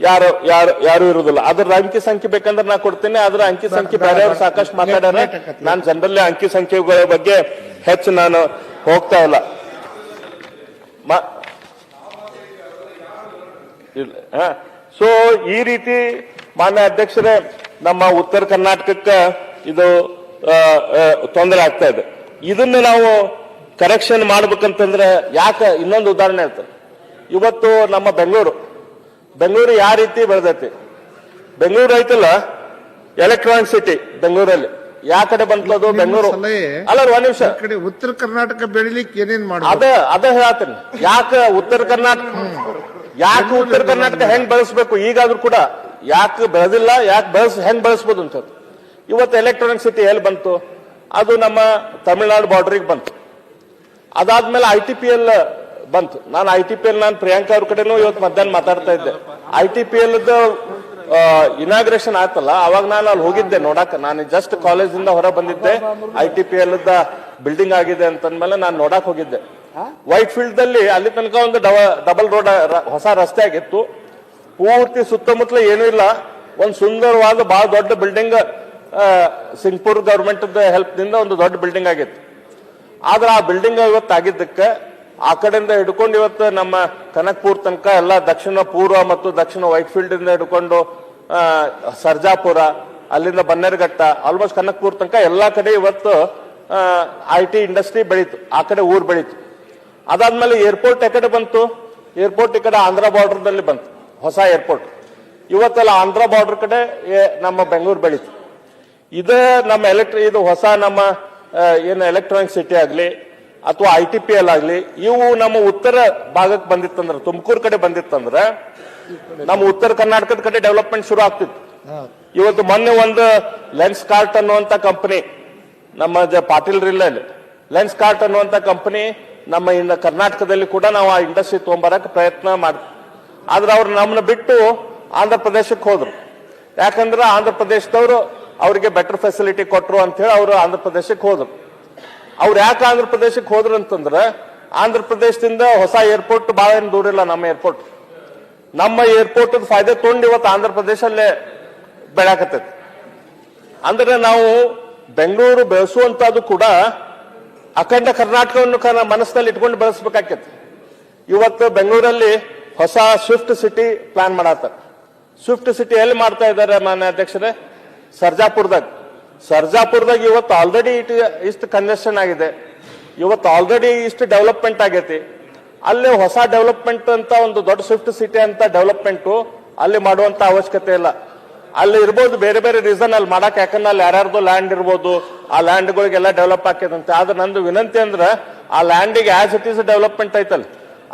ಯಾರು ಇರುದಿಲ್ಲ. ಅದ್ರ ಅಂಕಿ ಸಂಖ್ಯೆ ಬೇಕಂದ್ರೆ ನಾ ಕೊಡ್ತೀನಿ. ಅದ್ರ ಅಂಕಿ ಸಂಖ್ಯೆ ಬೇರೆಯವ್ರು ಸಾಕಷ್ಟು ಮಾತಾಡ್ಯಾರ. ನಾನು ಜನರಲ್ಲೇ ಅಂಕಿ ಸಂಖ್ಯೆಗಳ ಬಗ್ಗೆ ಹೆಚ್ಚು ನಾನು ಹೋಗ್ತಾ ಇಲ್ಲ. ಸೊ ಈ ರೀತಿ ಮಾನ್ಯ ಅಧ್ಯಕ್ಷರೇ ನಮ್ಮ ಉತ್ತರ ಕರ್ನಾಟಕಕ್ಕೆ ಇದು ತೊಂದರೆ ಆಗ್ತಾ ಇದೆ. ಇದನ್ನ ನಾವು ಕರೆಕ್ಷನ್ ಮಾಡ್ಬೇಕಂತಂದ್ರೆ ಯಾಕೆ ಇನ್ನೊಂದು ಉದಾಹರಣೆ ಹೇಳ್ತಾರೆ. ಇವತ್ತು ನಮ್ಮ ಬೆಂಗಳೂರು ಯಾವ ರೀತಿ ಬೆಳೆದೈತಿ? ಬೆಂಗಳೂರು ಐತಲ್ಲ ಎಲೆಕ್ಟ್ರಾನಿಕ್ ಸಿಟಿ, ಬೆಂಗಳೂರಲ್ಲಿ ಯಾವ ಕಡೆ ಬಂತದು? ಬೆಂಗಳೂರು ಅಲ್ಲ, ಒಂದ್ ನಿಮಿಷ. ಉತ್ತರ ಕರ್ನಾಟಕ ಬೆಳಿಲಿಕ್ಕೆ ಏನೇನ್ ಮಾಡಿ ಅದ ಹೇಳ್ತೀನಿ. ಯಾಕೆ ಉತ್ತರ ಕರ್ನಾಟಕ ಹೆಂಗ್ ಬೆಳೆಸ್ಬೇಕು ಈಗಾದ್ರೂ ಕೂಡ ಯಾಕೆ ಬೆಳೆದಿಲ್ಲ, ಯಾಕೆ ಹೆಂಗ್ ಬೆಳೆಸ್ಬೋದು ಅಂತ. ಇವತ್ತು ಎಲೆಕ್ಟ್ರಾನಿಕ್ ಸಿಟಿ ಎಲ್ಲಿ ಬಂತು? ಅದು ನಮ್ಮ ತಮಿಳುನಾಡು ಬಾರ್ಡರಿಗೆ ಬಂತು. ಅದಾದ್ಮೇಲೆ ITPL ಬಂತು. ನಾನು ITPL ನಾನು ಪ್ರಿಯಾಂಕಾ ಅವ್ರ ಕಡೆನೂ ಇವತ್ತು ಮಧ್ಯಾಹ್ನ ಮಾತಾಡ್ತಾ ಇದ್ದೆ. ITPL ಇನಾಗ್ರೇಷನ್ ಆಯ್ತಲ್ಲ, ಅವಾಗ ನಾನು ಅಲ್ಲಿ ಹೋಗಿದ್ದೆ ನೋಡಾಕ. ನಾನು ಜಸ್ಟ್ ಕಾಲೇಜಿಂದ ಹೊರ ಬಂದಿದ್ದೆ. ITPL ಬಿಲ್ಡಿಂಗ್ ಆಗಿದೆ ಅಂತಂದ್ಮೇಲೆ ನಾನು ನೋಡಕ್ ಹೋಗಿದ್ದೆ. ವೈಟ್ ಫೀಲ್ಡ್ ದಲ್ಲಿ ಅಲ್ಲಿ ತನಕ ಒಂದು ಡಬಲ್ ರೋಡ್ ಹೊಸ ರಸ್ತೆ ಆಗಿತ್ತು. ಪೂರ್ತಿ ಸುತ್ತಮುತ್ತಲ ಏನೂ ಇಲ್ಲ. ಒಂದು ಸುಂದರವಾದ ಬಹಳ ದೊಡ್ಡ ಬಿಲ್ಡಿಂಗ್ ಸಿಂಗ್ಪುರ್ ಗವರ್ಮೆಂಟ್ ಹೆಲ್ಪ್ ದಿಂದ ಒಂದು ದೊಡ್ಡ ಬಿಲ್ಡಿಂಗ್ ಆಗಿತ್ತು. ಆದ್ರೆ ಆ ಬಿಲ್ಡಿಂಗ್ ಇವತ್ತು ಆಗಿದ್ದಕ್ಕೆ ಆ ಕಡೆಯಿಂದ ಹಿಡ್ಕೊಂಡು ಇವತ್ತು ನಮ್ಮ ಕನಕ್ಪುರ್ ತನಕ ಎಲ್ಲ ದಕ್ಷಿಣ ಪೂರ್ವ ಮತ್ತು ದಕ್ಷಿಣ ವೈಟ್ ಫೀಲ್ಡ್ ಇಂದ ಹಿಡ್ಕೊಂಡು ಸರ್ಜಾಪುರ, ಅಲ್ಲಿಂದ ಬನ್ನೇರುಘಟ್ಟ, ಆಲ್ಮೋಸ್ಟ್ ಕನಕ್ಪುರ್ ತನಕ ಎಲ್ಲಾ ಕಡೆ ಇವತ್ತು IT ಇಂಡಸ್ಟ್ರಿ ಬೆಳೀತು. ಆ ಕಡೆ ಊರು ಬೆಳೀತು. ಅದಾದ್ಮೇಲೆ ಏರ್ಪೋರ್ಟ್ ಕಡೆ ಬಂತು. ಏರ್ಪೋರ್ಟ್ ಈ ಕಡೆ ಆಂಧ್ರ ಬಾರ್ಡರ್ದಲ್ಲಿ ಬಂತು, ಹೊಸ ಏರ್ಪೋರ್ಟ್. ಇವತ್ತೆಲ್ಲ ಆಂಧ್ರ ಬಾರ್ಡರ್ ಕಡೆ ನಮ್ಮ ಬೆಂಗಳೂರು ಬೆಳೀತು. ಇದು ನಮ್ಮ ಇದು ಹೊಸ ನಮ್ಮ ಏನು ಎಲೆಕ್ಟ್ರಾನಿಕ್ ಸಿಟಿ ಆಗ್ಲಿ ಅಥವಾ ITPL ಆಗ್ಲಿ, ಇವು ನಮ್ಮ ಉತ್ತರ ಭಾಗಕ್ಕೆ ಬಂದಿತ್ತಂದ್ರೆ, ತುಮಕೂರು ಕಡೆ ಬಂದಿತ್ತಂದ್ರೆ ನಮ್ಮ ಉತ್ತರ ಕರ್ನಾಟಕದ ಕಡೆ ಡೆವಲಪ್ಮೆಂಟ್ ಶುರು ಆಗ್ತಿತ್ತು. ಇವತ್ತು ಮೊನ್ನೆ ಒಂದು ಲೆನ್ಸ್ ಕಾರ್ಟ್ ಅನ್ನುವಂತ ಕಂಪನಿ, ನಮ್ಮ ಪಾಟೀಲ್ ರಿಲ್ಲಲ್ಲಿ ಲೆನ್ಸ್ ಕಾರ್ಟ್ ಅನ್ನುವಂತ ಕಂಪನಿ ನಮ್ಮ ಕರ್ನಾಟಕದಲ್ಲಿ ಕೂಡ ನಾವು ಆ ಇಂಡಸ್ಟ್ರಿ ತಗೊಂಬರಕ್ಕೆ ಪ್ರಯತ್ನ ಮಾಡ್ತೀವಿ. ಆದ್ರೆ ಅವ್ರು ನಮ್ಮನ್ನ ಬಿಟ್ಟು ಆಂಧ್ರ ಪ್ರದೇಶಕ್ಕೆ ಹೋದ್ರು. ಯಾಕಂದ್ರೆ ಆಂಧ್ರ ಪ್ರದೇಶದವರು ಅವರಿಗೆ ಬೆಟರ್ ಫೆಸಿಲಿಟಿ ಕೊಟ್ರು ಅಂತ ಹೇಳಿ ಅವರು ಆಂಧ್ರ ಪ್ರದೇಶಕ್ಕೆ ಹೋದ್ರು. ಅವ್ರು ಯಾಕೆ ಆಂಧ್ರ ಪ್ರದೇಶಕ್ಕೆ ಹೋದ್ರು ಅಂತಂದ್ರೆ, ಆಂಧ್ರ ಪ್ರದೇಶದಿಂದ ಹೊಸ ಏರ್ಪೋರ್ಟ್ ಬಹಳ ಏನು ದೂರ ಇಲ್ಲ. ನಮ್ಮ ಏರ್ಪೋರ್ಟ್ ಫಾಯ್ದೆ ತೊಗೊಂಡು ಇವತ್ತು ಆಂಧ್ರ ಪ್ರದೇಶಲ್ಲೇ ಬೆಳಕತ್ತೈತಿ. ಅಂದ್ರೆ ನಾವು ಬೆಂಗಳೂರು ಬೆಳೆಸುವಂತದ್ದು ಕೂಡ ಅಖಂಡ ಕರ್ನಾಟಕವನ್ನು ಮನಸ್ಸಿನಲ್ಲಿ ಇಟ್ಕೊಂಡು ಬೆಳೆಸಬೇಕಾಗ್ತೈತಿ. ಇವತ್ತು ಬೆಂಗಳೂರಲ್ಲಿ ಹೊಸ ಸ್ವಿಫ್ಟ್ ಸಿಟಿ ಪ್ಲಾನ್ ಮಾಡತ್ತಾರೆ. ಸ್ವಿಫ್ಟ್ ಸಿಟಿ ಎಲ್ಲಿ ಮಾಡ್ತಾ ಇದ್ದಾರೆ ಮಾನ್ಯ ಅಧ್ಯಕ್ಷರೇ? ಸರ್ಜಾಪುರದಾಗ ಇವತ್ತು ಆಲ್ರೆಡಿ ಇಷ್ಟು ಕನ್ಜೆಷನ್ ಆಗಿದೆ. ಇವತ್ತು ಆಲ್ರೆಡಿ ಇಷ್ಟು ಡೆವಲಪ್ಮೆಂಟ್ ಆಗೈತಿ. ಅಲ್ಲಿ ಹೊಸ ಡೆವಲಪ್ಮೆಂಟ್ ಅಂತ ಒಂದು ದೊಡ್ಡ ಸ್ವಿಫ್ಟ್ ಸಿಟಿ ಅಂತ ಡೆವಲಪ್ಮೆಂಟ್ ಅಲ್ಲಿ ಮಾಡುವಂತ ಅವಶ್ಯಕತೆ ಇಲ್ಲ. ಅಲ್ಲಿ ಇರ್ಬೋದು ಬೇರೆ ಬೇರೆ ರೀಸನ್ ಅಲ್ಲಿ ಮಾಡಕ್, ಯಾಕಂದ್ರೆ ಅಲ್ಲಿ ಯಾರ್ಯಾರ್ದು ಲ್ಯಾಂಡ್ ಇರ್ಬೋದು, ಆ ಲ್ಯಾಂಡ್ಗಳಿಗೆಲ್ಲ ಡೆವಲಪ್ ಆಕೈತಂತೆ. ಆದ್ರೆ ನಂದು ವಿನಂತಿ ಅಂದ್ರೆ ಆ ಲ್ಯಾಂಡಿಗೆ ಆಸ್ ಇಟ್ ಈಸ್ ಡೆವಲಪ್ಮೆಂಟ್ ಐತಲ್ಲ,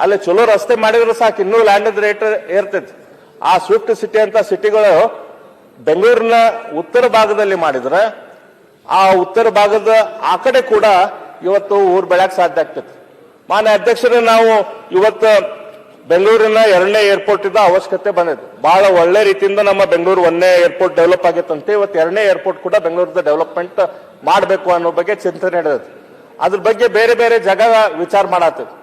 ಅಲ್ಲಿ ಚಲೋ ರಸ್ತೆ ಮಾಡಿದ್ರೆ ಸಾಕು, ಇನ್ನೂ ಲ್ಯಾಂಡ್ ರೇಟ್ ಏರ್ತೈತಿ. ಆ ಸ್ವಿಫ್ಟ್ ಸಿಟಿ ಅಂತ ಸಿಟಿಗಳು ಬೆಂಗಳೂರಿನ ಉತ್ತರ ಭಾಗದಲ್ಲಿ ಮಾಡಿದ್ರೆ ಆ ಉತ್ತರ ಭಾಗದ ಆ ಕಡೆ ಕೂಡ ಇವತ್ತು ಊರ್ ಬೆಳಕ್ ಸಾಧ್ಯ ಆಗ್ತೈತಿ. ಮಾನ್ಯ ಅಧ್ಯಕ್ಷರೇ, ನಾವು ಇವತ್ತು ಬೆಂಗಳೂರಿನ 2ನೇ ಏರ್ಪೋರ್ಟ್ ಇದ್ದ ಅವಶ್ಯಕತೆ ಬಂದಿದೆ. ಬಹಳ ಒಳ್ಳೆ ರೀತಿಯಿಂದ ನಮ್ಮ ಬೆಂಗಳೂರು 1ನೇ ಏರ್ಪೋರ್ಟ್ ಡೆವಲಪ್ ಆಗಿತ್ತಂತೆ. ಇವತ್ತು 2ನೇ ಏರ್ಪೋರ್ಟ್ ಕೂಡ ಬೆಂಗಳೂರದ ಡೆವಲಪ್ಮೆಂಟ್ ಮಾಡಬೇಕು ಅನ್ನೋ ಬಗ್ಗೆ ಚಿಂತನೆ ನಡೆದೈತಿ. ಅದ್ರ ಬಗ್ಗೆ ಬೇರೆ ಬೇರೆ ಜಾಗ ವಿಚಾರ ಮಾಡತ್ತೈತಿ.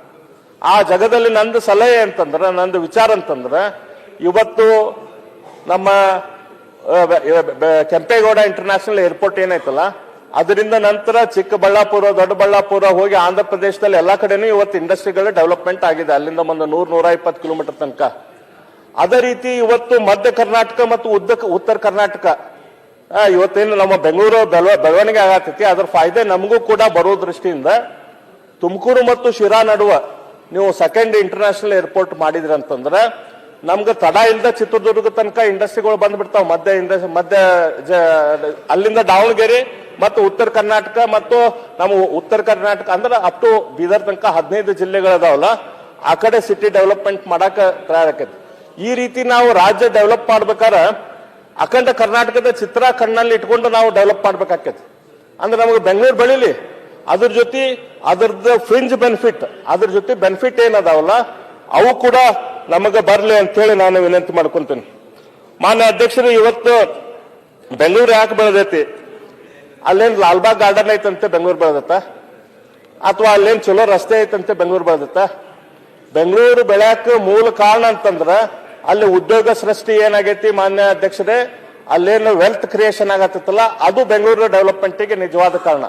ಆ ಜಾಗದಲ್ಲಿ ನಂದು ಸಲಹೆ ಅಂತಂದ್ರೆ, ನಂದು ವಿಚಾರ ಅಂತಂದ್ರೆ, ಇವತ್ತು ನಮ್ಮ ಕೆಂಪೇಗೌಡ ಇಂಟರ್ನ್ಯಾಷನಲ್ ಏರ್ಪೋರ್ಟ್ ಏನೈತಲ್ಲ, ಅದರಿಂದ ನಂತರ ಚಿಕ್ಕಬಳ್ಳಾಪುರ, ದೊಡ್ಡಬಳ್ಳಾಪುರ ಹೋಗಿ ಆಂಧ್ರ ಪ್ರದೇಶದಲ್ಲಿ ಎಲ್ಲಾ ಕಡೆನೂ ಇವತ್ತು ಇಂಡಸ್ಟ್ರಿಗಳ ಡೆವಲಪ್ಮೆಂಟ್ ಆಗಿದೆ, ಅಲ್ಲಿಂದ ಒಂದು 100-120 ಕಿಲೋಮೀಟರ್ ತನಕ. ಅದೇ ರೀತಿ ಇವತ್ತು ಮಧ್ಯ ಕರ್ನಾಟಕ ಮತ್ತು ಉತ್ತರ ಕರ್ನಾಟಕ ಇವತ್ತೇನು ನಮ್ಮ ಬೆಂಗಳೂರು ಬೆಳವಣಿಗೆ ಆಗತೈತಿ, ಅದ್ರ ಫಾಯ್ದೆ ನಮಗೂ ಕೂಡ ಬರೋ ದೃಷ್ಟಿಯಿಂದ ತುಮಕೂರು ಮತ್ತು ಶಿರಾ ನಡುವ ನೀವು ಸೆಕೆಂಡ್ ಇಂಟರ್ನ್ಯಾಷನಲ್ ಏರ್ಪೋರ್ಟ್ ಮಾಡಿದ್ರಿ ಅಂತಂದ್ರೆ ನಮ್ಗೆ ತಡ ಇಲ್ದ ಚಿತ್ರದುರ್ಗ ತನಕ ಇಂಡಸ್ಟ್ರಿಗಳು ಬಂದ್ಬಿಡ್ತಾವ. ಅಲ್ಲಿಂದ ದಾವಣಗೆರೆ ಮತ್ತು ಉತ್ತರ ಕರ್ನಾಟಕ ಮತ್ತು ನಮ್ಮ ಉತ್ತರ ಕರ್ನಾಟಕ ಅಂದ್ರೆ ಅಪ್ ಟು ಬೀದರ್ ತನಕ 15 ಜಿಲ್ಲೆಗಳದಾವಲ್ಲ, ಆ ಕಡೆ ಸಿಟಿ ಡೆವಲಪ್ಮೆಂಟ್ ಮಾಡಾಕ ತಯಾರಾಕೈತಿ. ಈ ರೀತಿ ನಾವು ರಾಜ್ಯ ಡೆವಲಪ್ ಮಾಡ್ಬೇಕಾದ್ರೆ ಅಖಂಡ ಕರ್ನಾಟಕದ ಚಿತ್ರ ಕಣ್ಣಲ್ಲಿ ಇಟ್ಕೊಂಡು ನಾವು ಡೆವಲಪ್ ಮಾಡ್ಬೇಕಾಕೈತಿ. ಅಂದ್ರೆ ನಮಗೆ ಬೆಂಗಳೂರು ಬೆಳಿಲಿ, ಅದ್ರ ಜೊತೆ ಅದ್ರದ್ದು ಫ್ರಿಂಜ್ ಬೆನಿಫಿಟ್, ಅದ್ರ ಜೊತೆ ಬೆನಿಫಿಟ್ ಏನದಾವಲ್ಲ ಅವು ಕೂಡ ನಮಗೆ ಬರಲಿ ಅಂತೇಳಿ ನಾನು ವಿನಂತಿ ಮಾಡ್ಕೊಂತೀನಿ. ಮಾನ್ಯ ಅಧ್ಯಕ್ಷರು, ಇವತ್ತು ಬೆಂಗಳೂರು ಯಾಕೆ ಬೆಳೆದೈತಿ? ಅಲ್ಲೇನ್ ಲಾಲ್ಬಾಗ್ ಗಾರ್ಡನ್ ಐತಂತೆ ಬೆಂಗಳೂರು ಬೆಳೆದತ್ತ, ಅಥವಾ ಅಲ್ಲೇನ್ ಚಲೋ ರಸ್ತೆ ಐತಂತೆ ಬೆಂಗಳೂರು ಬೆಳೆದತ್ತ? ಬೆಂಗಳೂರು ಬೆಳೆಯಕ್ಕೆ ಮೂಲ ಕಾರಣ ಅಂತಂದ್ರ ಅಲ್ಲಿ ಉದ್ಯೋಗ ಸೃಷ್ಟಿ ಏನಾಗೈತಿ ಮಾನ್ಯ ಅಧ್ಯಕ್ಷರೇ, ಅಲ್ಲೇನು ವೆಲ್ತ್ ಕ್ರಿಯೇಷನ್ ಆಗತ್ತಲ್ಲ, ಅದು ಬೆಂಗಳೂರು ಡೆವಲಪ್ಮೆಂಟ್ಗೆ ನಿಜವಾದ ಕಾರಣ.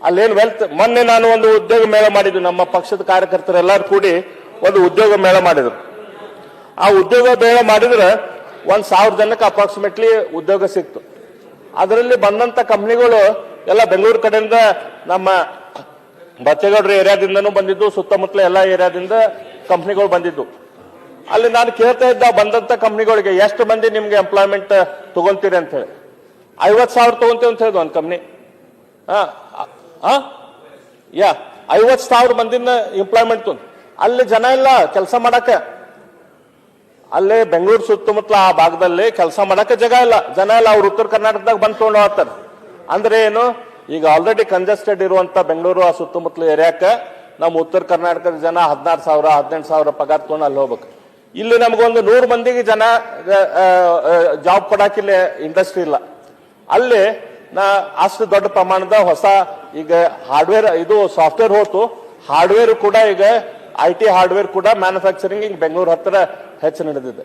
ಅಲ್ಲೇನು ವೆಲ್ತ್, ಮೊನ್ನೆ ನಾನು ಒಂದು ಉದ್ಯೋಗ ಮೇಳ ಮಾಡಿದ್ವಿ, ನಮ್ಮ ಪಕ್ಷದ ಕಾರ್ಯಕರ್ತರೆಲ್ಲರೂ ಕೂಡಿ ಒಂದು ಉದ್ಯೋಗ ಮೇಳ ಮಾಡಿದ್ರು. ಆ ಉದ್ಯೋಗ ಮೇಳ ಮಾಡಿದ್ರೆ 1,000 ಜನಕ್ಕೆ ಅಪ್ರಾಕ್ಸಿಮೇಟ್ಲಿ ಉದ್ಯೋಗ ಸಿಕ್ತು. ಅದರಲ್ಲಿ ಬಂದಂತ ಕಂಪ್ನಿಗಳು ಎಲ್ಲ ಬೆಂಗಳೂರು ಕಡೆಯಿಂದ, ನಮ್ಮ ಬಚ್ಚೇಗೌಡರ ಏರಿಯಾದಿಂದನೂ ಬಂದಿದ್ದು, ಸುತ್ತಮುತ್ತಲ ಎಲ್ಲ ಏರಿಯಾದಿಂದ ಕಂಪ್ನಿಗಳು ಬಂದಿದ್ದು. ಅಲ್ಲಿ ನಾನು ಕೇಳ್ತಾ ಇದ್ದ ಬಂದಂತ ಕಂಪ್ನಿಗಳಿಗೆ ಎಷ್ಟು ಮಂದಿ ನಿಮ್ಗೆ ಎಂಪ್ಲಾಯ್ಮೆಂಟ್ ತಗೊಂತೀರಿ ಅಂತ ಹೇಳಿ. 50,000 ತಗೊಂತೀವಿ ಅಂತ ಹೇಳಿದ್ವು ಒಂದು ಕಂಪ್ನಿ. 50,000 ಮಂದಿನ ಎಂಪ್ಲಾಯ್ಮೆಂಟ್ ತಗೊಂಡು ಅಲ್ಲಿ ಜನ ಇಲ್ಲ ಕೆಲಸ ಮಾಡಕ. ಅಲ್ಲೇ ಬೆಂಗಳೂರು ಸುತ್ತಮುತ್ತಲ ಆ ಭಾಗದಲ್ಲಿ ಕೆಲಸ ಮಾಡಕ್ಕೆ ಜನ ಇಲ್ಲ, ಅವ್ರು ಉತ್ತರ ಕರ್ನಾಟಕದಾಗ ಬಂದು ತಗೊಂಡು ಹೋಗ್ತಾರೆ. ಅಂದ್ರೆ ಏನು, ಈಗ ಆಲ್ರೆಡಿ ಕಂಜೆಸ್ಟೆಡ್ ಇರುವಂತ ಬೆಂಗಳೂರು ಆ ಸುತ್ತಮುತ್ತಲ ಏರಿಯಾಕ ನಮ್ಮ ಉತ್ತರ ಕರ್ನಾಟಕದ ಜನ 16,000 18,000 ಪಗಾರ ತಗೊಂಡು ಅಲ್ಲಿ ಹೋಗ್ಬೇಕು. ಇಲ್ಲಿ ನಮಗೊಂದು 100 ಮಂದಿಗೆ ಜನ ಜಾಬ್ ಕೊಡಾಕಿಲ್ಲ ಇಂಡಸ್ಟ್ರಿ ಇಲ್ಲ. ಅಲ್ಲಿ ಅಷ್ಟು ದೊಡ್ಡ ಪ್ರಮಾಣದ ಹೊಸ ಈಗ ಹಾರ್ಡ್ವೇರ್, ಇದು ಸಾಫ್ಟ್ವೇರ್ ಹೋತು, ಹಾರ್ಡ್ವೇರ್ ಕೂಡ ಈಗ IT ಹಾರ್ಡ್ವೇರ್ ಕೂಡ ಮ್ಯಾನುಫ್ಯಾಕ್ಚರಿಂಗ್ ಈಗ ಬೆಂಗಳೂರು ಹತ್ತಿರ ಹೆಚ್ಚು ನಡೆದಿದೆ.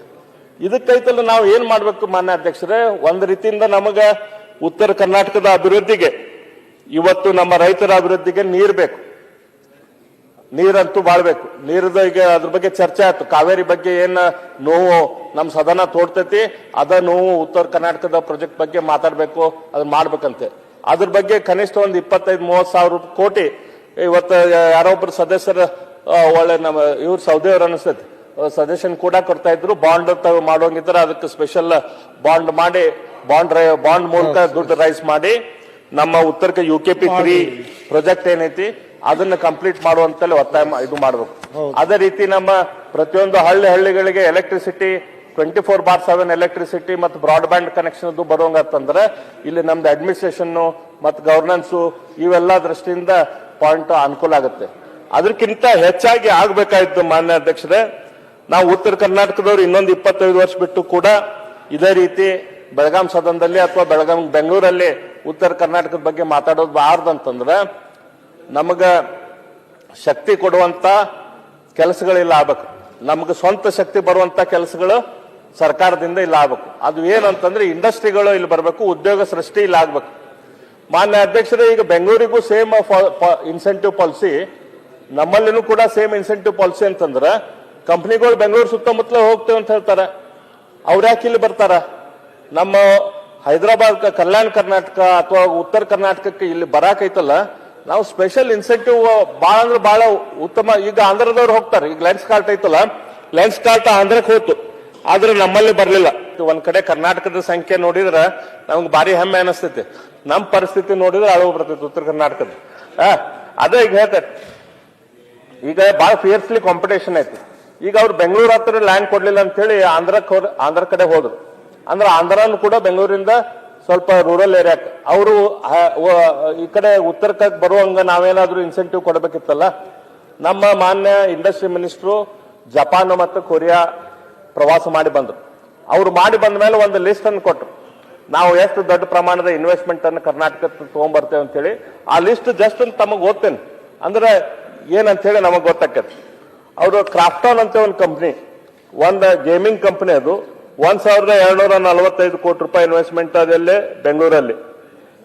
ಇದಕ್ಕೈತಲ್ಲ ನಾವು ಏನ್ ಮಾಡ್ಬೇಕು ಮಾನ್ಯ ಅಧ್ಯಕ್ಷರೇ? ಒಂದ್ ರೀತಿಯಿಂದ ನಮಗ ಉತ್ತರ ಕರ್ನಾಟಕದ ಅಭಿವೃದ್ಧಿಗೆ, ಇವತ್ತು ನಮ್ಮ ರೈತರ ಅಭಿವೃದ್ಧಿಗೆ ನೀರ್ ಬೇಕು, ನೀರಂತೂ ಬಾಳ್ಬೇಕು. ನೀರದ ಈಗ ಅದ್ರ ಬಗ್ಗೆ ಚರ್ಚೆ ಆಯ್ತು. ಕಾವೇರಿ ಬಗ್ಗೆ ಏನ್ ನೋವು ನಮ್ಮ ಸದನ ತೋಡ್ತೈತಿ, ಅದ ನೋವು ಉತ್ತರ ಕರ್ನಾಟಕದ ಪ್ರಾಜೆಕ್ಟ್ ಬಗ್ಗೆ ಮಾತಾಡ್ಬೇಕು, ಅದನ್ನ ಮಾಡ್ಬೇಕಂತೆ. ಅದ್ರ ಬಗ್ಗೆ ಕನಿಷ್ಠ ಒಂದು 25-30 ಸಾವಿರ ಕೋಟಿ ಇವತ್ತು ಯಾರೊಬ್ರು ಸದಸ್ಯರ ಒಳ್ಳೆ ನಮ್ಮ ಇವ್ರು ಸೌದಿ ಅವ್ರು ಅನಿಸ್ತೈತಿ ಸಜೆಷನ್ ಕೂಡ ಕೊಡ್ತಾ ಇದ್ರು. ಬಾಂಡ್ ಮಾಡೋಂಗಿದ್ರೆ ಅದಕ್ಕೆ ಸ್ಪೆಷಲ್ ಬಾಂಡ್ ಮಾಡಿ, ಬಾಂಡ್ ಮೂಲಕ ದುಡ್ಡು ರೈಸ್ ಮಾಡಿ ನಮ್ಮ ಉತ್ತರಕ್ಕೆ UKP 3 ಪ್ರಾಜೆಕ್ಟ್ ಏನೈತಿ ಅದನ್ನ ಕಂಪ್ಲೀಟ್ ಮಾಡುವಂತಲ್ಲಿ ಒತ್ತಾಯ ಇದು ಮಾಡಬೇಕು. ಅದೇ ರೀತಿ ನಮ್ಮ ಪ್ರತಿಯೊಂದು ಹಳ್ಳಿಗಳಿಗೆ ಎಲೆಕ್ಟ್ರಿಸಿಟಿ 24/7 ಎಲೆಕ್ಟ್ರಿಸಿಟಿ ಮತ್ತು ಬ್ರಾಡ್ಬ್ಯಾಂಡ್ ಕನೆಕ್ಷನ್ ಬರುವಂಗಂತಂದ್ರೆ ಇಲ್ಲಿ ನಮ್ದು ಅಡ್ಮಿನಿಸ್ಟ್ರೇಷನ್ ಮತ್ತು ಗವರ್ನೆನ್ಸ್ ಇವೆಲ್ಲ ದೃಷ್ಟಿಯಿಂದ ಪಾಯಿಂಟ್ ಅನುಕೂಲ ಆಗುತ್ತೆ. ಅದಕ್ಕಿಂತ ಹೆಚ್ಚಾಗಿ ಆಗ್ಬೇಕಾಯ್ತು ಮಾನ್ಯ ಅಧ್ಯಕ್ಷರೇ, ನಾವು ಉತ್ತರ ಕರ್ನಾಟಕದವ್ರು ಇನ್ನೊಂದು 25 ವರ್ಷ ಬಿಟ್ಟು ಕೂಡ ಇದೇ ರೀತಿ ಬೆಳಗಾಂ ಸದನದಲ್ಲಿ ಅಥವಾ ಬೆಂಗಳೂರಲ್ಲಿ ಉತ್ತರ ಕರ್ನಾಟಕದ ಬಗ್ಗೆ ಮಾತಾಡೋದು ಬಾರ್ದಂತಂದ್ರೆ ನಮಗ ಶಕ್ತಿ ಕೊಡುವಂತ ಕೆಲಸಗಳಿಲ್ಲ ಆಗ್ಬೇಕು. ನಮ್ಗೆ ಸ್ವಂತ ಶಕ್ತಿ ಬರುವಂತ ಕೆಲಸಗಳು ಸರ್ಕಾರದಿಂದ ಇಲ್ಲ ಆಗ್ಬೇಕು. ಅದು ಏನಂತಂದ್ರೆ ಇಂಡಸ್ಟ್ರಿಗಳು ಇಲ್ಲಿ ಬರಬೇಕು, ಉದ್ಯೋಗ ಸೃಷ್ಟಿ ಇಲ್ಲ ಆಗ್ಬೇಕು. ಮಾನ್ಯ ಅಧ್ಯಕ್ಷರೇ, ಈಗ ಬೆಂಗಳೂರಿಗೂ ಸೇಮ್ ಇನ್ಸೆಂಟಿವ್ ಪಾಲಿಸಿ, ನಮ್ಮಲ್ಲಿನೂ ಕೂಡ ಸೇಮ್ ಇನ್ಸೆಂಟಿವ್ ಪಾಲಿಸಿ ಅಂತಂದ್ರೆ ಕಂಪ್ನಿಗಳು ಬೆಂಗಳೂರು ಸುತ್ತಮುತ್ತಲೇ ಹೋಗ್ತೇವೆ ಅಂತ ಹೇಳ್ತಾರೆ. ಅವ್ರು ಯಾಕೆ ಇಲ್ಲಿ ಬರ್ತಾರ? ನಮ್ಮ ಹೈದರಾಬಾದ್, ಕಲ್ಯಾಣ ಕರ್ನಾಟಕ ಅಥವಾ ಉತ್ತರ ಕರ್ನಾಟಕಕ್ಕೆ ಇಲ್ಲಿ ಬರಾಕೈತಲ್ಲ, ನಾವು ಸ್ಪೆಷಲ್ ಇನ್ಸೆಂಟಿವ್ ಬಹಳ ಅಂದ್ರೆ ಬಹಳ ಉತ್ತಮ. ಈಗ ಆಂಧ್ರದವ್ರು ಹೋಗ್ತಾರೆ, ಈಗ ಲೆನ್ಸ್ ಕಾರ್ಟ್ ಐತಲ್ಲ, ಲೆನ್ಸ್ ಕಾರ್ಟ್ ಆಂಧ್ರಕ್ಕೆ ಹೋಯ್ತು, ಆದ್ರೆ ನಮ್ಮಲ್ಲಿ ಬರ್ಲಿಲ್ಲ. ಒಂದ್ ಕಡೆ ಕರ್ನಾಟಕದ ಸಂಖ್ಯೆ ನೋಡಿದ್ರೆ ನಮ್ಗೆ ಭಾರಿ ಹೆಮ್ಮೆ ಅನಿಸ್ತೈತಿ, ನಮ್ಮ ಪರಿಸ್ಥಿತಿ ನೋಡಿದ್ರೆ ಅಳವು ಬರ್ತೈತಿ ಉತ್ತರ ಕರ್ನಾಟಕದ. ಅದೇ ಈಗ ಹೇಳ್ತಾರೆ ಈಗ ಬಹಳ ಫಿಯರ್ಸ್ಲಿ ಕಾಂಪಿಟೇಷನ್ ಐತಿ. ಈಗ ಅವ್ರು ಬೆಂಗಳೂರು ಹತ್ರ ಲ್ಯಾಂಡ್ ಕೊಡ್ಲಿಲ್ಲ ಅಂತ ಹೇಳಿ ಆಂಧ್ರ ಕಡೆ ಹೋದ್ರು. ಅಂದ್ರೆ ಆಂಧ್ರನು ಕೂಡ ಬೆಂಗಳೂರಿಂದ ಸ್ವಲ್ಪ ರೂರಲ್ ಏರಿಯಾಕ್ ಅವರು ಈ ಕಡೆ ಉತ್ತರಕ್ಕೆ ಬರುವಂಗ ನಾವೇನಾದ್ರೂ ಇನ್ಸೆಂಟಿವ್ ಕೊಡಬೇಕಿತ್ತಲ್ಲ. ನಮ್ಮ ಮಾನ್ಯ ಇಂಡಸ್ಟ್ರಿ ಮಿನಿಸ್ಟ್ರು ಜಪಾನ್ ಮತ್ತು ಕೊರಿಯಾ ಪ್ರವಾಸ ಮಾಡಿ ಬಂದ್ರು. ಅವ್ರು ಮಾಡಿ ಬಂದ ಮೇಲೆ ಒಂದು ಲಿಸ್ಟ್ ಅನ್ನು ಕೊಟ್ಟರು, ನಾವು ಎಷ್ಟು ದೊಡ್ಡ ಪ್ರಮಾಣದ ಇನ್ವೆಸ್ಟ್ಮೆಂಟ್ ಅನ್ನು ಕರ್ನಾಟಕ ತಗೊಂಡ್ಬರ್ತೇವೆ ಅಂತ ಹೇಳಿ. ಆ ಲಿಸ್ಟ್ ಜಸ್ಟ್ ತಮಗೆ ಓದ್ತೇನೆ, ಅಂದ್ರೆ ಏನಂತ ಹೇಳಿ ನಮಗ್ ಗೊತ್ತಾಕತ್ತೆ. ಅವರು ಕ್ರಾಫ್ಟಾನ್ ಅಂತ ಒಂದು ಕಂಪ್ನಿ, ಒಂದು ಗೇಮಿಂಗ್ ಕಂಪನಿ, ಅದು 1,245 ಕೋಟಿ ರೂಪಾಯಿ ಇನ್ವೆಸ್ಟ್ಮೆಂಟ್ ಅದಲ್ಲೇ ಬೆಂಗಳೂರಲ್ಲಿ.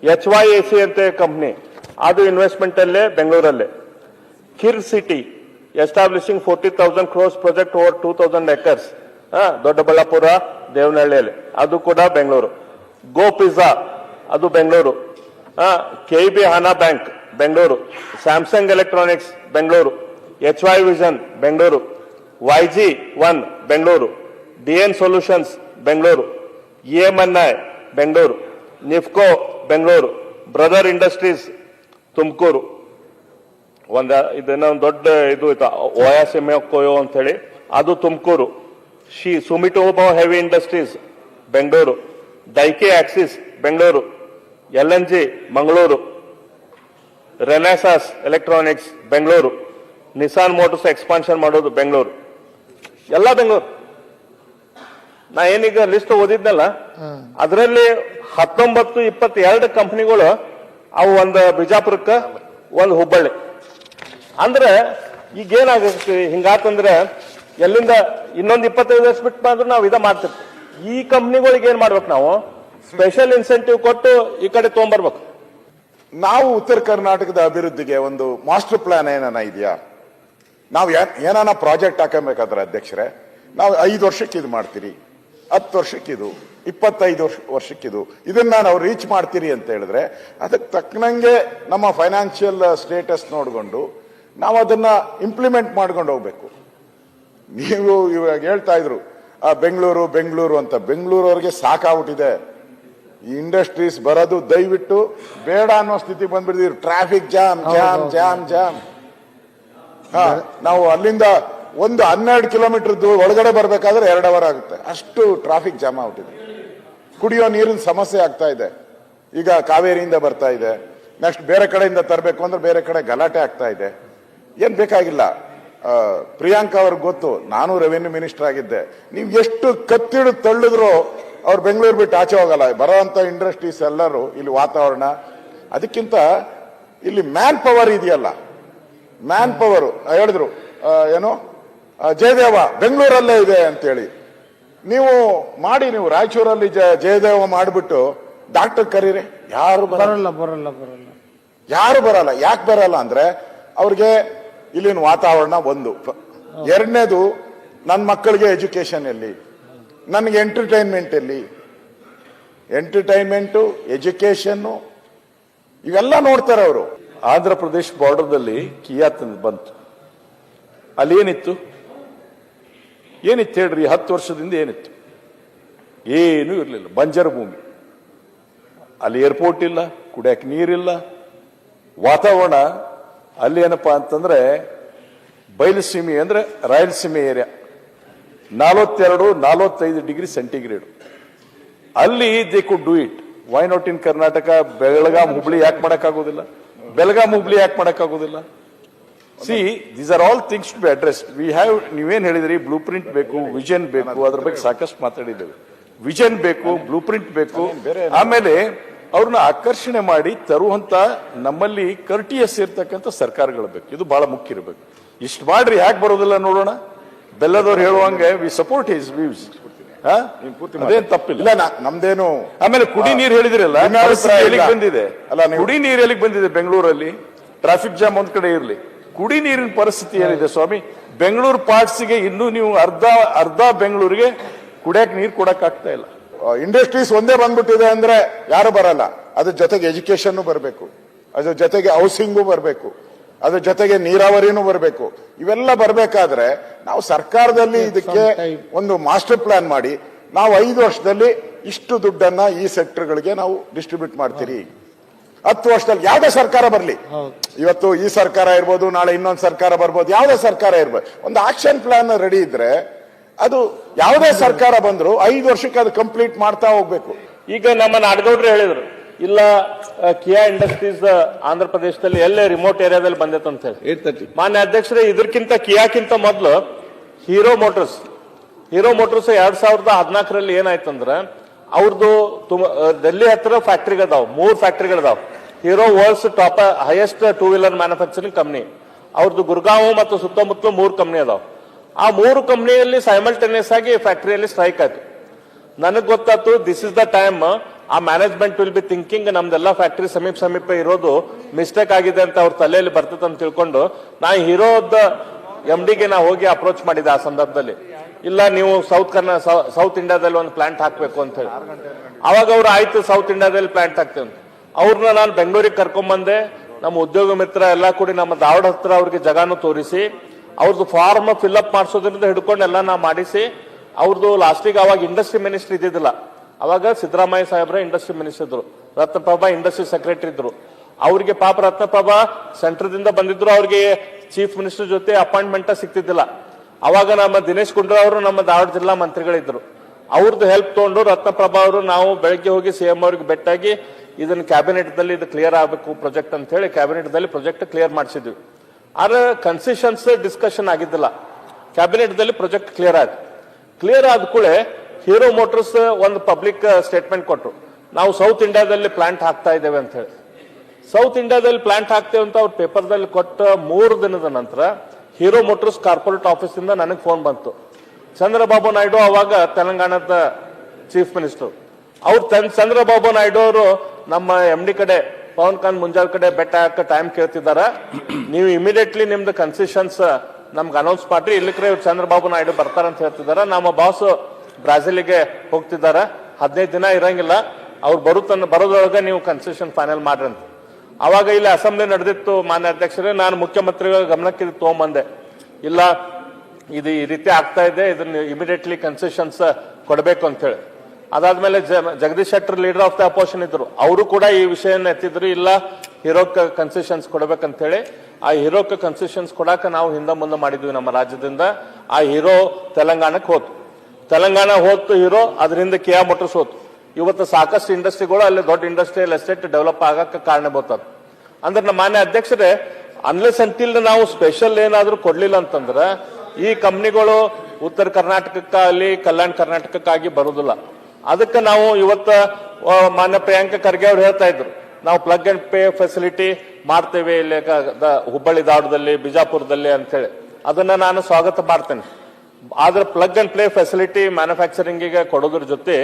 HYAC ಅಂತ ಕಂಪ್ನಿ, ಅದು ಇನ್ವೆಸ್ಟ್ಮೆಂಟ್ ಅಲ್ಲೇ ಬೆಂಗಳೂರಲ್ಲೇ. KHIR city establishing 40,000 crores project over 2,000 acres, Doddaballapura ದೇವನಹಳ್ಳಿಯಲ್ಲಿ, ಅದು ಕೂಡ ಬೆಂಗಳೂರು. ಗೋ ಪಿಜ್ಜಾ ಅದು Bengaluru. KB Hana bank Bengaluru. Samsung electronics Bengaluru. HY vision Bengaluru. YG1 Bengaluru. DN solutions Bengaluru. EMNI Bengaluru. Nifco Bengaluru. Brother industries Tumakuru. ಇದನ್ನ ಒಂದು ದೊಡ್ಡ ಇದು ಇತ್ತು, OSMCO ಅಂತ ಹೇಳಿ, ಅದು Tumakuru. Sumitomo heavy industries Bengaluru. ಡೈಕೆ Axis Bengaluru. LNG Mangaluru. Renesas electronics Bengaluru. Nissan motors expansion ಮಾಡೋದು ಬೆಂಗಳೂರು. ಎಲ್ಲ ಬೆಂಗಳೂರು. ನಾ ಏನೀಗ ಲಿಸ್ಟ್ ಓದಿದ್ನಲ್ಲ, ಅದರಲ್ಲಿ 19-22 ಕಂಪನಿಗಳು ಅವು, ಒಂದು ಬಿಜಾಪುರಕ್ಕೆ, ಒಂದು ಹುಬ್ಬಳ್ಳಿ. ಅಂದ್ರೆ ಈಗ ಏನಾಗುತ್ತೆ ಹಿಂಗಾತಂದ್ರೆ, ಎಲ್ಲಿಂದ ಇನ್ನೊಂದು 25 ವರ್ಷ ಬಿಟ್ಟು ಬಂದ್ರೆ ನಾವು ಇದ ಮಾಡ್ತಿರ್ತೀವಿ. ಈ ಕಂಪ್ನಿಗಳಿಗೆ ಏನ್ ಮಾಡ್ಬೇಕು, ನಾವು ಸ್ಪೆಷಲ್ ಇನ್ಸೆಂಟಿವ್ ಕೊಟ್ಟು ಈ ಕಡೆ ತಗೊಂಡ್ಬರ್ಬೇಕು. ನಾವು ಉತ್ತರ ಕರ್ನಾಟಕದ ಅಭಿವೃದ್ಧಿಗೆ ಒಂದು ಮಾಸ್ಟರ್ ಪ್ಲಾನ್ ಏನಾನ ಇದೆಯಾ? ನಾವು ಏನಾನ ಪ್ರಾಜೆಕ್ಟ್ ಹಾಕಬೇಕಾದ್ರೆ ಅಧ್ಯಕ್ಷರೇ, ನಾವು 5 ವರ್ಷಕ್ಕೆ ಇದು ಮಾಡ್ತೀರಿ, 10 ವರ್ಷಕ್ಕಿದು, 25 ವರ್ಷಕ್ಕಿದು, ಇದನ್ನ ನಾವು ರೀಚ್ ಮಾಡ್ತೀರಿ ಅಂತ ಹೇಳಿದ್ರೆ, ಅದಕ್ಕೆ ತಕ್ಕನಂಗೆ ನಮ್ಮ ಫೈನಾನ್ಷಿಯಲ್ ಸ್ಟೇಟಸ್ ನೋಡಿಕೊಂಡು ನಾವು ಅದನ್ನ ಇಂಪ್ಲಿಮೆಂಟ್ ಮಾಡ್ಕೊಂಡು ಹೋಗ್ಬೇಕು. ನೀವು ಇವಾಗ ಹೇಳ್ತಾ ಇದ್ರು ಬೆಂಗಳೂರು ಅಂತ. ಬೆಂಗಳೂರವ್ರಿಗೆ ಸಾಕಾಗ್ಬಿಟ್ಟಿದೆ ಈ ಇಂಡಸ್ಟ್ರೀಸ್ ಬರೋದು. ದಯವಿಟ್ಟು ಬೇಡ ಅನ್ನೋ ಸ್ಥಿತಿ ಬಂದ್ಬಿಟ್ಟಿದ್ರು. Traffic jam jam jam jam. ನಾವು ಅಲ್ಲಿಂದ ಒಂದು 12 ಕಿಲೋಮೀಟರ್ ಒಳಗಡೆ ಬರ್ಬೇಕಾದ್ರೆ 2 ಅವರ್ ಆಗುತ್ತೆ, ಅಷ್ಟು ಟ್ರಾಫಿಕ್ ಜಾಮ್ ಆಗ್ಬಿಟ್ಟಿದೆ. ಕುಡಿಯೋ ನೀರಿನ ಸಮಸ್ಯೆ ಆಗ್ತಾ ಇದೆ. ಈಗ ಕಾವೇರಿಯಿಂದ ಬರ್ತಾ ಇದೆ, ನೆಕ್ಸ್ಟ್ ಬೇರೆ ಕಡೆಯಿಂದ ತರಬೇಕು ಅಂದ್ರೆ ಬೇರೆ ಕಡೆ ಗಲಾಟೆ ಆಗ್ತಾ ಇದೆ. ಏನ್ ಬೇಕಾಗಿಲ್ಲ. ಪ್ರಿಯಾಂಕಾ ಅವ್ರಿಗೆ ಗೊತ್ತು, ನಾನು ರೆವೆನ್ಯೂ ಮಿನಿಸ್ಟರ್ ಆಗಿದ್ದೆ. ನೀವು ಎಷ್ಟು ಕತ್ತಿಡು ತಳ್ಳಿದ್ರು ಅವ್ರು ಬೆಂಗಳೂರು ಬಿಟ್ಟು ಆಚೆ ಹೋಗಲ್ಲ. ಬರೋಂಥ ಇಂಡಸ್ಟ್ರೀಸ್ ಎಲ್ಲರೂ ಇಲ್ಲಿ ವಾತಾವರಣ, ಅದಕ್ಕಿಂತ ಇಲ್ಲಿ ಮ್ಯಾನ್ ಪವರ್ ಇದೆಯಲ್ಲ, ಮ್ಯಾನ್ ಪವರ್ ಹೇಳಿದ್ರು ಏನು ಜಯದೇವ ಬೆಂಗಳೂರಲ್ಲೇ ಇದೆ ಅಂತೇಳಿ. ನೀವು ಮಾಡಿ, ನೀವು ರಾಯಚೂರಲ್ಲಿ ಜಯದೇವ ಮಾಡಿಬಿಟ್ಟು ಡಾಕ್ಟರ್ ಕರೀರಿ, ಯಾರು ಬರಲ್ಲ. ಯಾರು ಬರಲ್ಲ. ಯಾಕೆ ಬರಲ್ಲ ಅಂದ್ರೆ ಅವ್ರಿಗೆ ಇಲ್ಲಿನ ವಾತಾವರಣ ಒಂದು. ಎರಡನೇದು, ನನ್ನ ಮಕ್ಕಳಿಗೆ ಎಜುಕೇಶನ್ ಎಲ್ಲಿ, ನನಗೆ ಎಂಟರ್ಟೈನ್ಮೆಂಟ್ ಎಲ್ಲಿ. ಎಂಟರ್ಟೈನ್ಮೆಂಟು, ಎಜುಕೇಶನ್ ಇವೆಲ್ಲ ನೋಡ್ತಾರೆ ಅವರು. ಆಂಧ್ರ ಪ್ರದೇಶ್ ಬಾರ್ಡರ್ದಲ್ಲಿ ಕಿಯಾ ಬಂತು. ಅಲ್ಲಿ ಏನಿತ್ತು ಹೇಳ್ರಿ? 10 ವರ್ಷದಿಂದ ಏನಿತ್ತು? ಏನೂ ಇರಲಿಲ್ಲ, ಬಂಜರು ಭೂಮಿ. ಅಲ್ಲಿ ಏರ್ಪೋರ್ಟ್ ಇಲ್ಲ, ಕುಡಿಯಕ್ಕೆ ನೀರಿಲ್ಲ. ವಾತಾವರಣ ಅಲ್ಲಿ ಏನಪ್ಪಾ ಅಂತಂದ್ರೆ ಬಯಲುಸೀಮೆ, ಅಂದ್ರೆ ರಾಯಲಸೀಮೆ ಏರಿಯಾ. 42-45 degree centigrade. ಅಲ್ಲಿ they could do it. Why not in Karnataka? Belgaum Hubli ಯಾಕೆ ಮಾಡಕ್ಕಾಗೋದಿಲ್ಲ? See, these are all things to be addressed. We have, ನೀವೇನ್ ಹೇಳಿದ್ರಿ, ಬ್ಲೂ ಪ್ರಿಂಟ್ ಬೇಕು, ವಿಷನ್ ಬೇಕು, ಅದ್ರ ಬಗ್ಗೆ ಸಾಕಷ್ಟು ಮಾತಾಡಿದ್ದೇವೆ. ವಿಷನ್ ಬೇಕು, ಬ್ಲೂ ಪ್ರಿಂಟ್ ಬೇಕು, ಆಮೇಲೆ ಅವ್ರನ್ನ ಆಕರ್ಷಣೆ ಮಾಡಿ ತರುವಂತ ನಮ್ಮಲ್ಲಿ ಕರ್ಟಿಯಸ್ ಇರ್ತಕ್ಕಂಥ ಸರ್ಕಾರಗಳು ಬೇಕು. ಇದು ಬಹಳ ಮುಖ್ಯ ಇರಬೇಕು. ಇಷ್ಟು ಮಾಡ್ರಿ, ಯಾಕೆ ಬರೋದಿಲ್ಲ ನೋಡೋಣ. ಬೆಲ್ಲದವ್ರು ಹೇಳುವಂಗೆ ವಿ ಸಪೋರ್ಟ್ ಹಿಸ್ ವ್ಯೂಸ್. ಅದೇನ್ ತಪ್ಪಿಲ್ಲ. ನಮ್ದೇನು. ಆಮೇಲೆ ಕುಡಿ ನೀರು ಹೇಳಿದ್ರಲ್ಲ, ಬಂದಿದೆ ಅಲ್ಲ, ಕುಡಿ ನೀರು ಎಲ್ಲಿಗೆ ಬಂದಿದೆ? ಬೆಂಗಳೂರಲ್ಲಿ ಟ್ರಾಫಿಕ್ ಜಾಮ್ ಒಂದ್ ಕಡೆ ಇರಲಿ, ಕುಡಿ ನೀರಿನ ಪರಿಸ್ಥಿತಿ ಏನಿದೆ ಸ್ವಾಮಿ? ಬೆಂಗಳೂರು ಪಾರ್ಟ್ಸ್ಗೆ ಇನ್ನೂ ನೀವು ಅರ್ಧ ಬೆಂಗಳೂರಿಗೆ ಕುಡಿಯಕ್ಕೆ ನೀರು ಕೊಡಕ್ ಆಗ್ತಾ ಇಲ್ಲ. ಇಂಡಸ್ಟ್ರೀಸ್ ಒಂದೇ ಬಂದ್ಬಿಟ್ಟಿದೆ ಅಂದ್ರೆ ಯಾರು ಬರಲ್ಲ. ಅದ್ರ ಜೊತೆಗೆ ಎಜುಕೇಶನ್ ಬರಬೇಕು, ಅದ್ರ ಜೊತೆಗೆ ಹೌಸಿಂಗು ಬರಬೇಕು, ಅದ್ರ ಜೊತೆಗೆ ನೀರಾವರಿನೂ ಬರಬೇಕು. ಇವೆಲ್ಲ ಬರಬೇಕಾದ್ರೆ ನಾವು ಸರ್ಕಾರದಲ್ಲಿ ಇದಕ್ಕೆ ಒಂದು ಮಾಸ್ಟರ್ ಪ್ಲಾನ್ ಮಾಡಿ, ನಾವು 5 ವರ್ಷದಲ್ಲಿ ಇಷ್ಟು ದುಡ್ಡನ್ನ ಈ ಸೆಕ್ಟರ್ಗಳಿಗೆ ನಾವು ಡಿಸ್ಟ್ರಿಬ್ಯೂಟ್ ಮಾಡ್ತೀರಿ. 10 ವರ್ಷದಲ್ಲಿ ಯಾವುದೇ ಸರ್ಕಾರ ಬರಲಿ, ಇವತ್ತು ಈ ಸರ್ಕಾರ ಇರ್ಬೋದು, ನಾಳೆ ಇನ್ನೊಂದು ಸರ್ಕಾರ ಬರ್ಬೋದು, ಯಾವುದೇ ಸರ್ಕಾರ ಇರ್ಬೋದು, ಒಂದು ಆಕ್ಷನ್ ಪ್ಲಾನ್ ರೆಡಿ ಇದ್ರೆ ಅದು ಯಾವುದೇ ಸರ್ಕಾರ ಬಂದ್ರು 5 ವರ್ಷಕ್ಕೆ ಅದು ಕಂಪ್ಲೀಟ್ ಮಾಡ್ತಾ ಹೋಗ್ಬೇಕು. ಈಗ ನಮ್ಮ ನಾಡಗೌಡರು ಹೇಳಿದ್ರು, ಇಲ್ಲ ಕಿಯಾ ಇಂಡಸ್ಟ್ರೀಸ್ ಆಂಧ್ರ ಪ್ರದೇಶದಲ್ಲಿ ಎಲ್ಲೇ ರಿಮೋಟ್ ಏರಿಯಾದಲ್ಲಿ ಬಂದೈತೆ ಅಂತ ಹೇಳಿ. ಮಾನ್ಯ ಅಧ್ಯಕ್ಷರೇ, ಇದಕ್ಕಿಂತ ಕಿಯಾಕ್ಕಿಂತ ಮೊದಲು ಹೀರೋ ಮೋಟರ್ಸ್ 2014ರಲ್ಲಿ ಏನಾಯ್ತಂದ್ರೆ ಅವ್ರದ್ದು ಡೆಲ್ಲಿ ಹತ್ರ ಫ್ಯಾಕ್ಟ್ರಿಗಳದಾವ್, 3 ಫ್ಯಾಕ್ಟ್ರಿಗಳದಾವ್. Hero world's top highest 2 wheeler manufacturing company ಅವ್ರದ್ದು ಗುರ್ಗಾಂವ್ ಮತ್ತು ಸುತ್ತಮುತ್ತಲು 3 ಕಂಪ್ನಿ ಅದಾವ್. ಆ 3 ಕಂಪ್ನಿಯಲ್ಲಿ ಸೈಮಲ್ಟೇನಿಯಸ್ ಆಗಿ ಫ್ಯಾಕ್ಟರಿಯಲ್ಲಿ ಸ್ಟ್ರೈಕ್ ಆಯ್ತು. ನನಗೆ ಗೊತ್ತಾಯ್ತು, ದಿಸ್ ಇಸ್ ದ ಟೈಮ್ ಆ ಮ್ಯಾನೇಜ್ಮೆಂಟ್ ವಿಲ್ ಬಿ ಥಿಂಕಿಂಗ್ ನಮ್ದೆಲ್ಲ ಫ್ಯಾಕ್ಟರಿ ಸಮೀಪ ಇರೋದು ಮಿಸ್ಟೇಕ್ ಆಗಿದೆ ಅಂತ ಅವ್ರ ತಲೆಯಲ್ಲಿ ಬರ್ತದೆ ಅಂತ ತಿಳ್ಕೊಂಡು ನಾ ಹೀರೋದ MD-ಗೆ ನಾ ಹೋಗಿ ಅಪ್ರೋಚ್ ಮಾಡಿದೆ ಆ ಸಂದರ್ಭದಲ್ಲಿ. ಇಲ್ಲ, ನೀವು ಸೌತ್ ಇಂಡಿಯಾದಲ್ಲಿ ಒಂದು ಪ್ಲಾಂಟ್ ಹಾಕ್ಬೇಕು ಅಂತ ಹೇಳಿ. ಅವಾಗ ಅವ್ರು ಆಯ್ತು, ಸೌತ್ ಇಂಡಿಯಾದಲ್ಲಿ ಪ್ಲಾಂಟ್ ಹಾಕ್ತೇವೆ ಅಂತ. ಅವ್ರನ್ನ ನಾನು ಬೆಂಗಳೂರಿಗೆ ಕರ್ಕೊಂಡ್ಬಂದೆ. ನಮ್ಮ ಉದ್ಯೋಗ ಮಿತ್ರ ಎಲ್ಲ ಕೂಡಿ ನಮ್ಮ ಧಾರವಾಡ ಹತ್ರ ಅವ್ರಿಗೆ ಜಗಾನು ತೋರಿಸಿ ಅವ್ರದ್ದು ಫಾರ್ಮ್ ಫಿಲ್ಅಪ್ ಮಾಡಿಸೋದ್ರಿಂದ ಹಿಡ್ಕೊಂಡು ಎಲ್ಲ ನಾ ಮಾಡಿಸಿ ಅವ್ರದ್ದು ಲಾಸ್ಟಿಗೆ ಅವಾಗ ಇಂಡಸ್ಟ್ರಿ ಮಿನಿಸ್ಟರ್ ಇದ್ದಿದ್ದಿಲ್ಲ. ಅವಾಗ ಸಿದ್ದರಾಮಯ್ಯ ಸಾಹೇಬ್ರ ಇಂಡಸ್ಟ್ರಿ ಮಿನಿಸ್ಟರ್ ಇದ್ರು, ರತ್ನಪ್ರಭಾ ಇಂಡಸ್ಟ್ರಿ ಸೆಕ್ರೆಟರಿ ಇದ್ರು. ಅವ್ರಿಗೆ ಪಾಪ ರತ್ನಪ್ರಭಾ ಸೆಂಟ್ರದಿಂದ ಬಂದಿದ್ರು, ಅವ್ರಿಗೆ ಚೀಫ್ ಮಿನಿಸ್ಟರ್ ಜೊತೆ ಅಪಾಯಿಂಟ್ಮೆಂಟ್ ಸಿಗ್ತಿದ್ದಿಲ್ಲ. ಅವಾಗ ನಮ್ಮ ದಿನೇಶ್ ಗುಂಡೂರಾವ್ ಅವರು ನಮ್ಮ ಧಾರವಾಡ ಜಿಲ್ಲಾ ಮಂತ್ರಿಗಳಿದ್ರು. ಅವ್ರದ್ದು ಹೆಲ್ಪ್ ತಗೊಂಡು ರತ್ನಪ್ರಭಾ ಅವರು ನಾವು ಬೆಳಗ್ಗೆ ಹೋಗಿ CM ಅವ್ರಿಗೆ ಭೇಟಿಯಾಗಿ ಇದನ್ನ ಕ್ಯಾಬಿನೆಟ್ ದಲ್ಲಿ ಇದು ಕ್ಲಿಯರ್ ಆಗಬೇಕು ಪ್ರಾಜೆಕ್ಟ್ ಅಂತ ಹೇಳಿ ಕ್ಯಾಬಿನೆಟ್ ದಲ್ಲಿ ಪ್ರಾಜೆಕ್ಟ್ ಕ್ಲಿಯರ್ ಮಾಡಿಸಿದ್ವಿ. ಆದ್ರೆ ಕನ್ಸೆಷನ್ಸ್ ಡಿಸ್ಕಷನ್ ಆಗಿದ್ದಿಲ್ಲ. ಕ್ಯಾಬಿನೆಟ್ ದಲ್ಲಿ ಪ್ರಾಜೆಕ್ಟ್ ಕ್ಲಿಯರ್ ಆಯ್ತು. ಕ್ಲಿಯರ್ ಆದ ಕೂಡಲೇ ಹೀರೋ ಮೋಟರ್ಸ್ ಒಂದು ಪಬ್ಲಿಕ್ ಸ್ಟೇಟ್ಮೆಂಟ್ ಕೊಟ್ಟರು, ನಾವು ಸೌತ್ ಇಂಡಿಯಾದಲ್ಲಿ ಪ್ಲಾಂಟ್ ಹಾಕ್ತಾ ಇದ್ದೇವೆ ಅಂತ ಹೇಳಿ. ಸೌತ್ ಇಂಡಿಯಾದಲ್ಲಿ ಪ್ಲಾಂಟ್ ಹಾಕ್ತೇವೆ ಅಂತ ಅವ್ರ ಪೇಪರ್ದಲ್ಲಿ ಕೊಟ್ಟ 3 ದಿನದ ನಂತರ ಹೀರೋ ಮೋಟರ್ಸ್ ಕಾರ್ಪೊರೇಟ್ ಆಫೀಸ್ ಇಂದ ನನಗೆ ಫೋನ್ ಬಂತು. ಚಂದ್ರಬಾಬು ನಾಯ್ಡು ಅವಾಗ ತೆಲಂಗಾಣದ ಚೀಫ್ ಮಿನಿಸ್ಟರ್. ಚಂದ್ರಬಾಬು ನಾಯ್ಡು ಅವರು ನಮ್ಮ MD ಕಡೆ ಪವನ್ ಕಾಂತ್ ಮುಂಜಾಲ್ ಕಡೆ ಬೆಟ್ಟ ಹಾಕ ಟೈಮ್ ಕೇಳ್ತಿದಾರ, ನೀವು ಇಮಿಡಿಯೇಟ್ಲಿ ನಿಮ್ದು ಕನ್ಸೆಷನ್ಸ್ ನಮ್ಗೆ ಅನೌನ್ಸ್ ಮಾಡ್ರಿ, ಇಲ್ಲಿಕ್ರೆ ಚಂದ್ರಬಾಬು ನಾಯ್ಡು ಬರ್ತಾರಂತ ಹೇಳ್ತಿದಾರ. ನಮ್ಮ ಬಾಸ್ ಬ್ರಾಜಿಲ್ಗೆ ಹೋಗ್ತಿದಾರ, 15 ದಿನ ಇರಂಗಿಲ್ಲ, ಅವ್ರು ಬರೋದ್ರೊಳಗೆ ನೀವು ಕನ್ಸೆಷನ್ ಫೈನಲ್ ಮಾಡ್ರಿ ಅಂತ. ಅವಾಗ ಇಲ್ಲಿ ಅಸೆಂಬ್ಲಿ ನಡೆದಿತ್ತು ಮಾನ್ಯ ಅಧ್ಯಕ್ಷರೇ, ನಾನು ಮುಖ್ಯಮಂತ್ರಿಗಳ ಗಮನಕ್ಕೆ ತಗೊಂಬಂದೆ. ಇಲ್ಲ, ಇದು ಈ ರೀತಿ ಆಗ್ತಾ ಇದೆ, ಇದನ್ನ ಇಮಿಡಿಯೇಟ್ಲಿ ಕನ್ಸೆಷನ್ಸ್ ಕೊಡಬೇಕು ಅಂತ ಹೇಳಿ. ಅದಾದ್ಮೇಲೆ Jagadish Shettar leader of the opposition ಇದ್ರು, ಅವರು ಕೂಡ ಈ ವಿಷಯನ ಎತ್ತಿದ್ರು, ಇಲ್ಲ ಹೀರೋಕ್ ಕನ್ಸೆಷನ್ಸ್ ಕೊಡಬೇಕಂತ ಹೇಳಿ. ಆ ಹೀರೋಕ್ ಕನ್ಸೆಷನ್ಸ್ ಕೊಡಾಕ ನಾವು ಹಿಂದೆ ಮುಂದೆ ಮಾಡಿದ್ವಿ ನಮ್ಮ ರಾಜ್ಯದಿಂದ. ಆ ಹೀರೋ ತೆಲಂಗಾಣಕ್ಕೆ ಹೋತು ಹೀರೋ, ಅದರಿಂದ ಕಿಯಾ ಮೋಟರ್ಸ್ ಹೋತು. ಇವತ್ತು ಸಾಕಷ್ಟು ಇಂಡಸ್ಟ್ರಿಗಳು ಅಲ್ಲಿ ದೊಡ್ಡ ಇಂಡಸ್ಟ್ರಿಯಲ್ ಎಸ್ಟೇಟ್ ಡೆವಲಪ್ ಆಗಕ್ಕೆ ಕಾರಣಭೂತ. ಅಂದ್ರೆ ನಮ್ಮ ಮಾನ್ಯ ಅಧ್ಯಕ್ಷರೇ, ಅನ್ಲೆಸ್ ಅಂಟಿಲ್ ನಾವು ಸ್ಪೆಷಲ್ ಏನಾದ್ರೂ ಕೊಡ್ಲಿಲ್ಲ ಅಂತಂದ್ರೆ ಈ ಕಂಪ್ನಿಗಳು ಉತ್ತರ ಕರ್ನಾಟಕಕ್ಕಾಗಲಿ ಕಲ್ಯಾಣ ಕರ್ನಾಟಕಕ್ಕಾಗಿ ಬರುದಿಲ್ಲ. ಅದಕ್ಕೆ ನಾವು ಇವತ್ತ ಮಾನ್ಯ ಪ್ರಿಯಾಂಕ ಖರ್ಗೆ ಅವ್ರು ಹೇಳ್ತಾ ಇದ್ರು, ನಾವು ಪ್ಲಗ್ ಅಂಡ್ ಪೇ ಫೆಸಿಲಿಟಿ ಮಾಡ್ತೇವೆ ಇಲ್ಲಿ ಹುಬ್ಬಳ್ಳಿ ಧಾರವಾಡದಲ್ಲಿ ಬಿಜಾಪುರದಲ್ಲಿ ಅಂತ ಹೇಳಿ. ಅದನ್ನ ನಾನು ಸ್ವಾಗತ ಮಾಡ್ತೇನೆ. ಆದ್ರೆ ಪ್ಲಗ್ ಅಂಡ್ ಪ್ಲೇ ಫೆಸಿಲಿಟಿ ಮ್ಯಾನುಫ್ಯಾಕ್ಚರಿಂಗಿಗೆ ಕೊಡೋದ್ರ ಜೊತೆ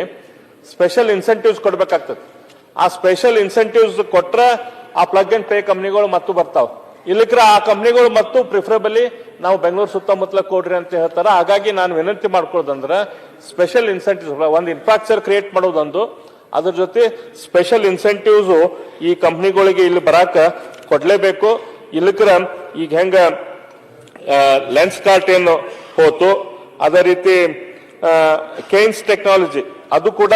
ಸ್ಪೆಷಲ್ ಇನ್ಸೆಂಟಿವ್ಸ್ ಕೊಡ್ಬೇಕಾಗ್ತದೆ. ಆ ಸ್ಪೆಷಲ್ ಇನ್ಸೆಂಟಿವ್ಸ್ ಕೊಟ್ರೆ ಆ ಪ್ಲಗ್ ಅಂಡ್ ಪೇ ಕಂಪ್ನಿಗಳು ಮತ್ತು ಬರ್ತಾವ. ಇಲ್ಲಿಕ್ರ ಆ ಕಂಪ್ನಿಗಳು ಮತ್ತು ಪ್ರಿಫರೇಬಲಿ ನಾವು ಬೆಂಗಳೂರು ಸುತ್ತಮುತ್ತಲ ಕೊಡ್ರಿ ಅಂತ ಹೇಳ್ತಾರ. ಹಾಗಾಗಿ ನಾನು ವಿನಂತಿ ಮಾಡ್ಕೊಳ್ಳೋದಂದ್ರೆ ಸ್ಪೆಷಲ್ ಇನ್ಸೆಂಟಿವ್ಸ್, ಒಂದು ಇನ್ಫ್ರಾಸ್ಟ್ರಕ್ಚರ್ ಕ್ರಿಯೇಟ್ ಮಾಡೋದೊಂದು, ಅದ್ರ ಜೊತೆ ಸ್ಪೆಷಲ್ ಇನ್ಸೆಂಟಿವ್ಸ್ ಈ ಕಂಪ್ನಿಗಳಿಗೆ ಇಲ್ಲಿ ಬರಾಕ ಕೊಡ್ಲೇಬೇಕು. ಇಲ್ಲಿಕ್ರ ಈಗ ಹೆಂಗ ಲೆನ್ಸ್ ಕಾರ್ಟ್ ಏನು ಹೋತು, ಅದೇ ರೀತಿ ಕೇನ್ಸ್ ಟೆಕ್ನಾಲಜಿ ಅದು ಕೂಡ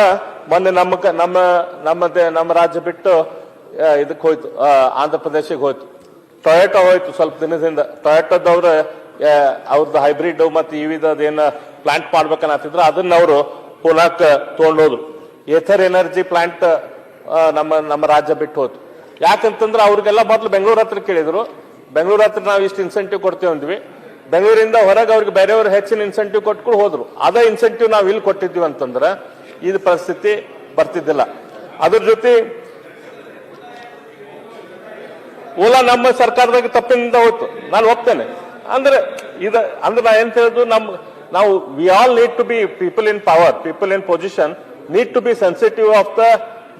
ಮೊನ್ನೆ ನಮ್ಮ ರಾಜ್ಯ ಬಿಟ್ಟು ಇದಕ್ಕೆ ಹೋಯ್ತು, ಆಂಧ್ರ ಪ್ರದೇಶಕ್ಕೆ ಹೋಯ್ತು. ಟೊಯೋಟಾ ಹೋಯ್ತು ಸ್ವಲ್ಪ ದಿನದಿಂದ. ಟೊಯೋಟಾದವ್ರ ಅವ್ರದ್ದು ಹೈಬ್ರಿಡ್ ಮತ್ತು EV-ಏನ ಪ್ಲಾಂಟ್ ಮಾಡ್ಬೇಕನ್ನತ್ತಿದ್ರು, ಅದನ್ನ ಅವರು ಪುನಾಕ್ ತಗೊಂಡೋದ್ರು. ಏಥರ್ ಎನರ್ಜಿ ಪ್ಲಾಂಟ್ ನಮ್ಮ ರಾಜ್ಯ ಬಿಟ್ಟು ಹೋಯ್ತು. ಯಾಕಂತಂದ್ರೆ ಅವ್ರಿಗೆಲ್ಲ ಮೊದಲು ಬೆಂಗಳೂರು ಹತ್ರ ಕೇಳಿದ್ರು, ಬೆಂಗಳೂರು ಹತ್ರ ನಾವು ಇಷ್ಟು ಇನ್ಸೆಂಟಿವ್ ಕೊಡ್ತೇವೆ ಅಂದ್ವಿ. ಬೆಂಗಳೂರಿಂದ ಹೊರಗೆ ಅವ್ರಿಗೆ ಬೇರೆಯವರು ಹೆಚ್ಚಿನ ಇನ್ಸೆಂಟಿವ್ ಕೊಟ್ಕೊಂಡು ಹೋದ್ರು. ಅದೇ ಇನ್ಸೆಂಟಿವ್ ನಾವು ಇಲ್ಲಿ ಕೊಟ್ಟಿದ್ವಿ ಅಂತಂದ್ರೆ ಇದು ಪರಿಸ್ಥಿತಿ ಬರ್ತಿದ್ದಿಲ್ಲ. ಅದ್ರ ಜೊತೆ ಓಲಾ ನಮ್ಮ ಸರ್ಕಾರದಾಗ ತಪ್ಪಿನಿಂದ ಹೋಯ್ತು, ನಾನು ಒಪ್ತೇನೆ. ಅಂದ್ರೆ ನಾ ಏನ್ ಹೇಳುದು, ನಾವು we all need to be people in power, people in position need to be sensitive of the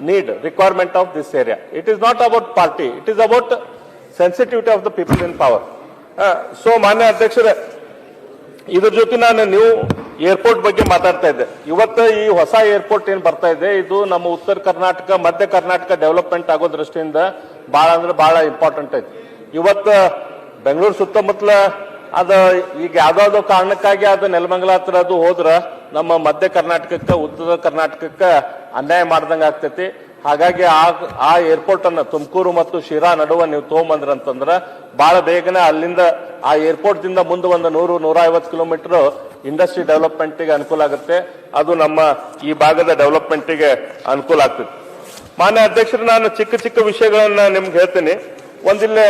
need requirement of this area. It is not about party, it is about sensitivity of the people in power. So ಮಾನ್ಯ ಅಧ್ಯಕ್ಷರೇ, ಇದ್ರ ಜೊತೆ ನಾನು ನೀವು airport ಬಗ್ಗೆ ಮಾತಾಡ್ತಾ ಇದ್ದೆ. ಇವತ್ತು ಈ ಹೊಸ ಏರ್ಪೋರ್ಟ್ ಏನ್ ಬರ್ತಾ ಇದೆ, ಇದು ನಮ್ಮ ಉತ್ತರ ಕರ್ನಾಟಕ ಮಧ್ಯ ಕರ್ನಾಟಕ ಡೆವಲಪ್ಮೆಂಟ್ ಆಗೋ ದೃಷ್ಟಿಯಿಂದ ಬಹಳ ಅಂದ್ರೆ ಬಹಳ ಇಂಪಾರ್ಟೆಂಟ್ ಐತಿ. ಇವತ್ತು ಬೆಂಗಳೂರು ಸುತ್ತಮುತ್ತಲ ಅದ ಈಗ ಯಾವ್ದಾವ್ದೋ ಕಾರಣಕ್ಕಾಗಿ ಅದು ನೆಲಮಂಗಲ ಹತ್ರ ಅದು ಹೋದ್ರ ನಮ್ಮ ಮಧ್ಯ ಕರ್ನಾಟಕಕ್ಕೆ ಉತ್ತರ ಕರ್ನಾಟಕಕ್ಕೆ ಅನ್ಯಾಯ ಮಾಡ್ದಂಗ ಆಗ್ತೈತಿ. ಹಾಗಾಗಿ ಆ ಏರ್ಪೋರ್ಟ್ ಅನ್ನ ತುಮಕೂರು ಮತ್ತು ಶಿರಾ ನಡುವೆ ನೀವು ತಗೊಂಬಂದ್ರ ಅಂತಂದ್ರ ಬಹಳ ಬೇಗನೆ ಅಲ್ಲಿಂದ ಆ ಏರ್ಪೋರ್ಟ್ ದಿಂದ ಮುಂದೆ ಒಂದು 100-150 ಕಿಲೋಮೀಟರ್ ಇಂಡಸ್ಟ್ರಿ ಡೆವಲಪ್ಮೆಂಟ್ ಗೆ ಅನುಕೂಲ ಆಗುತ್ತೆ. ಅದು ನಮ್ಮ ಈ ಭಾಗದ ಡೆವಲಪ್ಮೆಂಟ್ ಗೆ ಅನುಕೂಲ ಆಗ್ತದೆ. ಮಾನ್ಯ ಅಧ್ಯಕ್ಷರು, ನಾನು ಚಿಕ್ಕ ಚಿಕ್ಕ ವಿಷಯಗಳನ್ನ ನಿಮ್ಗೆ ಹೇಳ್ತೀನಿ. ಒಂದಿಲ್ಲೇ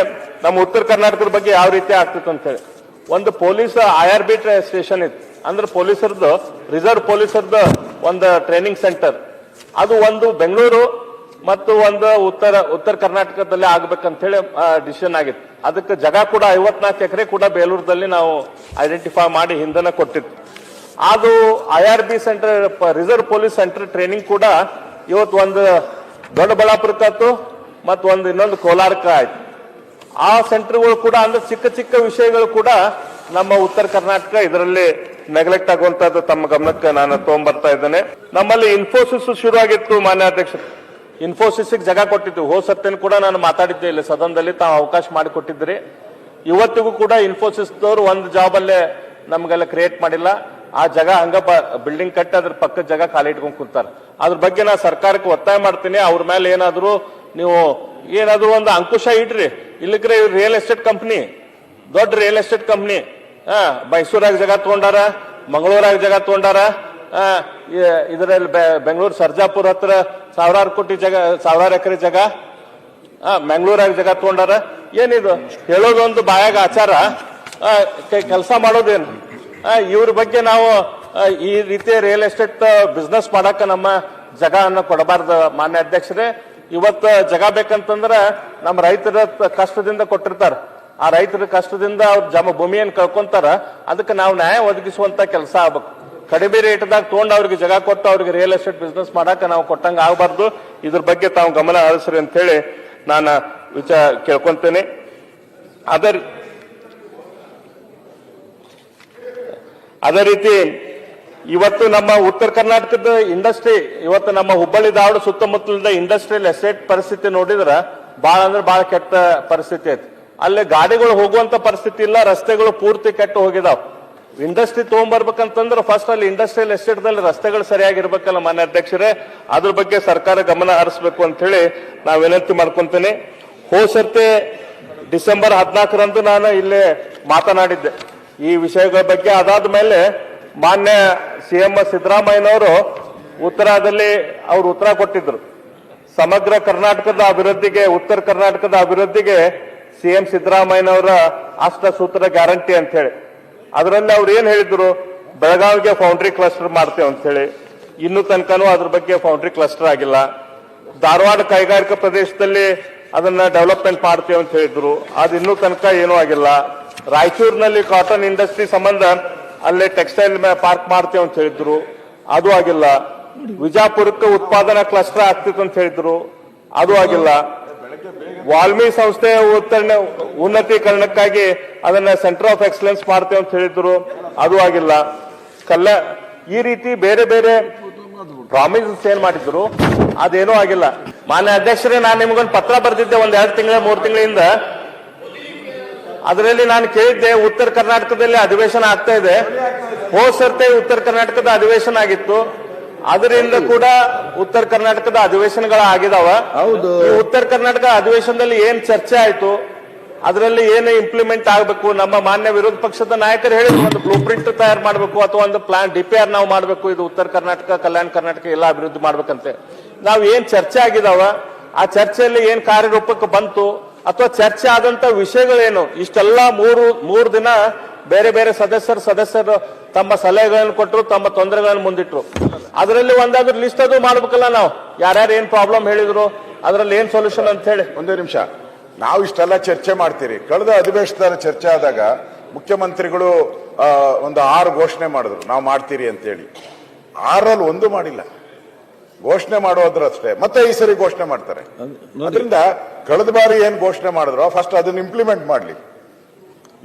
ನಮ್ಮ ಉತ್ತರ ಕರ್ನಾಟಕದ ಬಗ್ಗೆ ಯಾವ ರೀತಿ ಆಗ್ತಿತ್ತು ಅಂತ ಹೇಳಿ, ಒಂದು ಪೊಲೀಸ್ IRB ಸ್ಟೇಷನ್ ಇತ್ತು. ಅಂದ್ರೆ ಪೊಲೀಸರದ್ದು ರಿಸರ್ವ್ ಪೊಲೀಸರದ್ದು ಒಂದು ಟ್ರೈನಿಂಗ್ ಸೆಂಟರ್, ಅದು ಒಂದು ಬೆಂಗಳೂರು ಮತ್ತು ಒಂದು ಉತ್ತರ ಕರ್ನಾಟಕದಲ್ಲಿ ಆಗ್ಬೇಕಂತ ಹೇಳಿ ಡಿಸಿಷನ್ ಆಗಿತ್ತು. ಅದಕ್ಕೆ ಜಾಗ ಕೂಡ 54 ಎಕರೆ ಕೂಡ ಬೇಲೂರದಲ್ಲಿ ನಾವು ಐಡೆಂಟಿಫೈ ಮಾಡಿ ಹಿಂದೆನ ಕೊಟ್ಟಿತ್ತು. ಅದು IRB centre reserve police centre training ಕೂಡ ಇವತ್ತು ಒಂದು ದೊಡ್ಡಬಳ್ಳಾಪುರಕ್ಕಾಯ್ತು ಮತ್ತು ಒಂದು ಇನ್ನೊಂದು ಕೋಲಾರಕ್ಕೆ ಆಯ್ತು. ಆ ಸೆಂಟರ್ಗಳು ಕೂಡ ಅಂದ್ರೆ ಚಿಕ್ಕ ಚಿಕ್ಕ ವಿಷಯಗಳು ಕೂಡ ನಮ್ಮ ಉತ್ತರ ಕರ್ನಾಟಕ ಇದರಲ್ಲಿ ನೆಗ್ಲೆಕ್ಟ್ ಆಗುವಂತದ್ದು ತಮ್ಮ ಗಮನಕ್ಕೆ ನಾನು ತಗೊಂಡ್ಬರ್ತಾ ಇದ್ದೇನೆ. ನಮ್ಮಲ್ಲಿ ಇನ್ಫೋಸಿಸ್ ಶುರು ಆಗಿತ್ತು ಮಾನ್ಯ ಅಧ್ಯಕ್ಷರು. ಇನ್ಫೋಸಿಸ್ ಜಾಗ ಕೊಟ್ಟಿದ್ದು ಹೋಸತ್ತೇನು ಕೂಡ ನಾನು ಮಾತಾಡಿದ್ದೆ ಇಲ್ಲಿ ಸದನದಲ್ಲಿ, ತಾವು ಅವಕಾಶ ಮಾಡಿಕೊಟ್ಟಿದ್ರಿ. ಇವತ್ತಿಗೂ ಕೂಡ ಇನ್ಫೋಸಿಸ್ ದವರು ಒಂದು ಜಾಬ್ ಅಲ್ಲೇ ನಮ್ಗೆಲ್ಲ ಕ್ರಿಯೇಟ್ ಮಾಡಿಲ್ಲ. ಆ ಜಾಗ ಹಂಗ ಬಿಲ್ಡಿಂಗ್ ಕಟ್ಟಿ ಅದ್ರ ಪಕ್ಕದ ಜಾಗ ಖಾಲಿ ಇಟ್ಕೊಂಡು ಕುಂತಾರ. ಅದ್ರ ಬಗ್ಗೆ ನಾ ಸರ್ಕಾರಕ್ಕೆ ಒತ್ತಾಯ ಮಾಡ್ತೀನಿ. ಅವ್ರ ಮೇಲೆ ಏನಾದ್ರು ನೀವು ಒಂದು ಅಂಕುಶ ಇಡ್ರಿ. ಇಲ್ಲಿಕ್ರೆ ರಿಯಲ್ ಎಸ್ಟೇಟ್ ಕಂಪ್ನಿ, ದೊಡ್ಡ ರಿಯಲ್ ಎಸ್ಟೇಟ್ ಕಂಪ್ನಿ ಮೈಸೂರಾಗ ಜಾಗ ತಗೊಂಡಾರ, ಮಂಗಳೂರಾಗ ಜಾಗ ತಗೊಂಡಾರ, ಇದರಲ್ಲಿ ಬೆಂಗಳೂರು ಸರ್ಜಾಪುರ ಹತ್ರ ಸಾವಿರಾರು ಎಕರೆ ಜಾಗ ಮಂಗಳೂರಾಗ ಜಾಗ ತಗೊಂಡಾರ. ಏನಿದು ಹೇಳೋದೊಂದು ಬಾಯಾಗ ಆಚಾರ, ಕೆಲಸ ಮಾಡೋದೇನು? ಇವ್ರ ಬಗ್ಗೆ ನಾವು ಈ ರೀತಿ ರಿಯಲ್ ಎಸ್ಟೇಟ್ ಬಿಸ್ನೆಸ್ ಮಾಡಕ ನಮ್ಮ ಜಾಗವನ್ನು ಕೊಡಬಾರ್ದು ಮಾನ್ಯ ಅಧ್ಯಕ್ಷರೇ. ಇವತ್ತು ಜಾಗ ಬೇಕಂತಂದ್ರ ನಮ್ಮ ರೈತರ ಕಷ್ಟದಿಂದ ಕೊಟ್ಟಿರ್ತಾರ. ಆ ರೈತರ ಕಷ್ಟದಿಂದ ಅವ್ರ ಭೂಮಿಯನ್ನು ಕಳ್ಕೊಂತಾರ. ಅದಕ್ಕೆ ನಾವು ನ್ಯಾಯ ಒದಗಿಸುವಂತ ಕೆಲಸ ಆಗ್ಬೇಕು. ಕಡಿಮೆ ರೇಟ್ದಾಗ ತಗೊಂಡು ಅವ್ರಿಗೆ ಜಾಗ ಕೊಟ್ಟು ಅವ್ರಿಗೆ ರಿಯಲ್ ಎಸ್ಟೇಟ್ ಬಿಸ್ನೆಸ್ ಮಾಡಾಕ ನಾವು ಕೊಟ್ಟಂಗ ಆಗಬಾರ್ದು. ಇದ್ರ ಬಗ್ಗೆ ತಾವು ಗಮನ ಹರಿಸ್ರಿ ಅಂತ ಹೇಳಿ ನಾನು ಕೇಳ್ಕೊಂತೇನೆ. ಅದೇ ರೀತಿ ಇವತ್ತು ನಮ್ಮ ಉತ್ತರ ಕರ್ನಾಟಕದ ಇಂಡಸ್ಟ್ರಿ, ಇವತ್ತು ನಮ್ಮ ಹುಬ್ಬಳ್ಳಿ ಧಾರವಾಡ ಸುತ್ತಮುತ್ತಲಿಂದ ಇಂಡಸ್ಟ್ರಿಯಲ್ ಎಸ್ಟೇಟ್ ಪರಿಸ್ಥಿತಿ ನೋಡಿದ್ರ ಬಹಳ ಅಂದ್ರೆ ಬಹಳ ಕೆಟ್ಟ ಪರಿಸ್ಥಿತಿ ಐತಿ. ಅಲ್ಲಿ ಗಾಡಿಗಳು ಹೋಗುವಂತ ಪರಿಸ್ಥಿತಿ ಇಲ್ಲ, ರಸ್ತೆಗಳು ಪೂರ್ತಿ ಕೆಟ್ಟು ಹೋಗಿದಾವ್. ಇಂಡಸ್ಟ್ರಿ ತಗೊಂಡ್ಬರ್ಬೇಕಂತಂದ್ರೆ ಫಸ್ಟ್ ಅಲ್ಲಿ ಇಂಡಸ್ಟ್ರಿಯಲ್ ಎಸ್ಟೇಟ್ ದಲ್ಲಿ ರಸ್ತೆಗಳು ಸರಿಯಾಗಿರ್ಬೇಕಲ್ಲ ಮಾನ್ಯ ಅಧ್ಯಕ್ಷರೇ. ಅದ್ರ ಬಗ್ಗೆ ಸರ್ಕಾರ ಗಮನ ಹರಿಸಬೇಕು ಅಂತ ಹೇಳಿ ನಾವು ವಿನಂತಿ ಮಾಡ್ಕೊಂತೇನೆ. ಹೋಸರ್ತಿ ಡಿಸೆಂಬರ್ 14ರಂದು ನಾನು ಇಲ್ಲಿ ಮಾತನಾಡಿದ್ದೆ ಈ ವಿಷಯಗಳ ಬಗ್ಗೆ. ಅದಾದ ಮೇಲೆ ಮಾನ್ಯ CM ಸಿದ್ದರಾಮಯ್ಯನವರು ಉತ್ತರದಲ್ಲಿ ಅವರು ಉತ್ತರ ಕೊಟ್ಟಿದ್ರು. ಸಮಗ್ರ ಕರ್ನಾಟಕದ ಅಭಿವೃದ್ಧಿಗೆ, ಉತ್ತರ ಕರ್ನಾಟಕದ ಅಭಿವೃದ್ಧಿಗೆ CM ಸಿದ್ದರಾಮಯ್ಯನವರ ಅಷ್ಟ ಸೂತ್ರ ಗ್ಯಾರಂಟಿ ಅಂತ ಹೇಳಿ. ಅದರಲ್ಲಿ ಅವ್ರು ಏನ್ ಹೇಳಿದ್ರು, ಬೆಳಗಾವಿಗೆ ಫೌಂಡ್ರಿ ಕ್ಲಸ್ಟರ್ ಮಾಡ್ತೇವೆ ಅಂತ ಹೇಳಿ. ಇನ್ನೂ ತನಕನೂ ಅದ್ರ ಬಗ್ಗೆ ಫೌಂಡ್ರಿ ಕ್ಲಸ್ಟರ್ ಆಗಿಲ್ಲ. ಧಾರವಾಡ ಕೈಗಾರಿಕಾ ಪ್ರದೇಶದಲ್ಲಿ ಅದನ್ನ ಡೆವಲಪ್ಮೆಂಟ್ ಮಾಡ್ತೇವೆ ಅಂತ ಹೇಳಿದ್ರು, ಅದು ಇನ್ನೂ ತನಕ ಏನೂ ಆಗಿಲ್ಲ. ರಾಯಚೂರಿನಲ್ಲಿ ಕಾಟನ್ ಇಂಡಸ್ಟ್ರಿ ಸಂಬಂಧ ಅಲ್ಲೇ ಟೆಕ್ಸ್ಟೈಲ್ ಪಾರ್ಕ್ ಮಾಡ್ತೇವೆ ಅಂತ ಹೇಳಿದ್ರು, ಅದು ಆಗಿಲ್ಲ. ವಿಜಾಪುರಕ್ಕೆ ಉತ್ಪಾದನಾ ಕ್ಲಸ್ಟರ್ ಆಗ್ತಿತ್ತು ಅಂತ ಹೇಳಿದ್ರು, ಅದು ಆಗಿಲ್ಲ. ವಾಲ್ಮಿ ಸಂಸ್ಥೆ ಉನ್ನತೀಕರಣಕ್ಕಾಗಿ ಅದನ್ನ ಸೆಂಟರ್ ಆಫ್ ಎಕ್ಸಲೆನ್ಸ್ ಮಾಡ್ತೇವೆ ಅಂತ ಹೇಳಿದ್ರು, ಅದು ಆಗಿಲ್ಲ. ಈ ರೀತಿ ಬೇರೆ ಬೇರೆ ಪ್ರಾಮಿಸಸ್ ಏನ್ ಮಾಡಿದ್ರು ಅದೇನೂ ಆಗಿಲ್ಲ. ಮಾನ್ಯ ಅಧ್ಯಕ್ಷರೇ, ನಾನು ನಿಮ್ಗೊಂದು ಪತ್ರ ಬರೆದಿದ್ದೆ ಒಂದ್ 2 ತಿಂಗಳ 3 ತಿಂಗಳಿಂದ. ಅದರಲ್ಲಿ ನಾನು ಕೇಳಿದ್ದೆ, ಉತ್ತರ ಕರ್ನಾಟಕದಲ್ಲಿ ಅಧಿವೇಶನ ಆಗ್ತಾ ಇದೆ. ಹೋದ್ ಸರ್ತಿ ಉತ್ತರ ಕರ್ನಾಟಕದ ಅಧಿವೇಶನ ಆಗಿತ್ತು, ಅದರಿಂದ ಕೂಡ ಉತ್ತರ ಕರ್ನಾಟಕದ ಅಧಿವೇಶನಗಳ ಆಗಿದಾವ. ಹೌದು. ಉತ್ತರ ಕರ್ನಾಟಕ ಅಧಿವೇಶನದಲ್ಲಿ ಏನ್ ಚರ್ಚೆ ಆಯ್ತು, ಅದರಲ್ಲಿ ಏನು ಇಂಪ್ಲಿಮೆಂಟ್ ಆಗಬೇಕು, ನಮ್ಮ ಮಾನ್ಯ ವಿರೋಧ ಪಕ್ಷದ ನಾಯಕರು ಹೇಳಿದ್ರು ಒಂದು ಬ್ಲೂ ಪ್ರಿಂಟ್ ತಯಾರು ಮಾಡಬೇಕು ಅಥವಾ ಒಂದು ಪ್ಲಾನ್ DPR ನಾವು ಮಾಡಬೇಕು, ಇದು ಉತ್ತರ ಕರ್ನಾಟಕ ಕಲ್ಯಾಣ ಕರ್ನಾಟಕ ಎಲ್ಲ ಅಭಿವೃದ್ಧಿ ಮಾಡ್ಬೇಕಂತೆ. ನಾವು ಏನ್ ಚರ್ಚೆ ಆಗಿದಾವ, ಆ ಚರ್ಚೆಯಲ್ಲಿ ಏನ್ ಕಾರ್ಯರೂಪಕ್ಕೆ ಬಂತು ಅಥವಾ ಚರ್ಚೆ ಆದಂತ ವಿಷಯಗಳೇನು, ಇಷ್ಟೆಲ್ಲ ಮೂರು ದಿನ ಬೇರೆ ಬೇರೆ ಸದಸ್ಯರು ತಮ್ಮ ಸಲಹೆಗಳನ್ನು ಕೊಟ್ಟರು, ತಮ್ಮ ತೊಂದರೆಗಳನ್ನು ಮುಂದಿಟ್ರು. ಅದರಲ್ಲಿ ಒಂದಾದ್ರೂ ಲಿಸ್ಟ್ ಅದು ಮಾಡ್ಬೇಕಲ್ಲ ನಾವು, ಯಾರ್ಯಾರು ಏನ್ ಪ್ರಾಬ್ಲಮ್ ಹೇಳಿದ್ರು, ಅದರಲ್ಲಿ ಏನ್ ಸೊಲ್ಯೂಷನ್ ಅಂತ ಹೇಳಿ. ಒಂದೇ ನಿಮಿಷ, ನಾವು ಇಷ್ಟೆಲ್ಲ ಚರ್ಚೆ ಮಾಡ್ತೀರಿ. ಕಳೆದ ಅಧಿವೇಶನದಲ್ಲಿ ಚರ್ಚೆ ಆದಾಗ ಮುಖ್ಯಮಂತ್ರಿಗಳು ಒಂದು 6 ಘೋಷಣೆ ಮಾಡಿದ್ರು, ನಾವು ಮಾಡ್ತೀರಿ ಅಂತೇಳಿ. 6ರಲ್ಲಿ ಒಂದು ಮಾಡಿಲ್ಲ. ಘೋಷಣೆ ಮಾಡೋದ್ರಷ್ಟೇ, ಮತ್ತೆ ಈ ಸರಿ ಘೋಷಣೆ ಮಾಡ್ತಾರೆ. ಅದರಿಂದ ಕಳೆದ ಬಾರಿ ಏನ್ ಘೋಷಣೆ ಮಾಡಿದ್ರು ಫಸ್ಟ್ ಅದನ್ನ ಇಂಪ್ಲಿಮೆಂಟ್ ಮಾಡ್ಲಿ.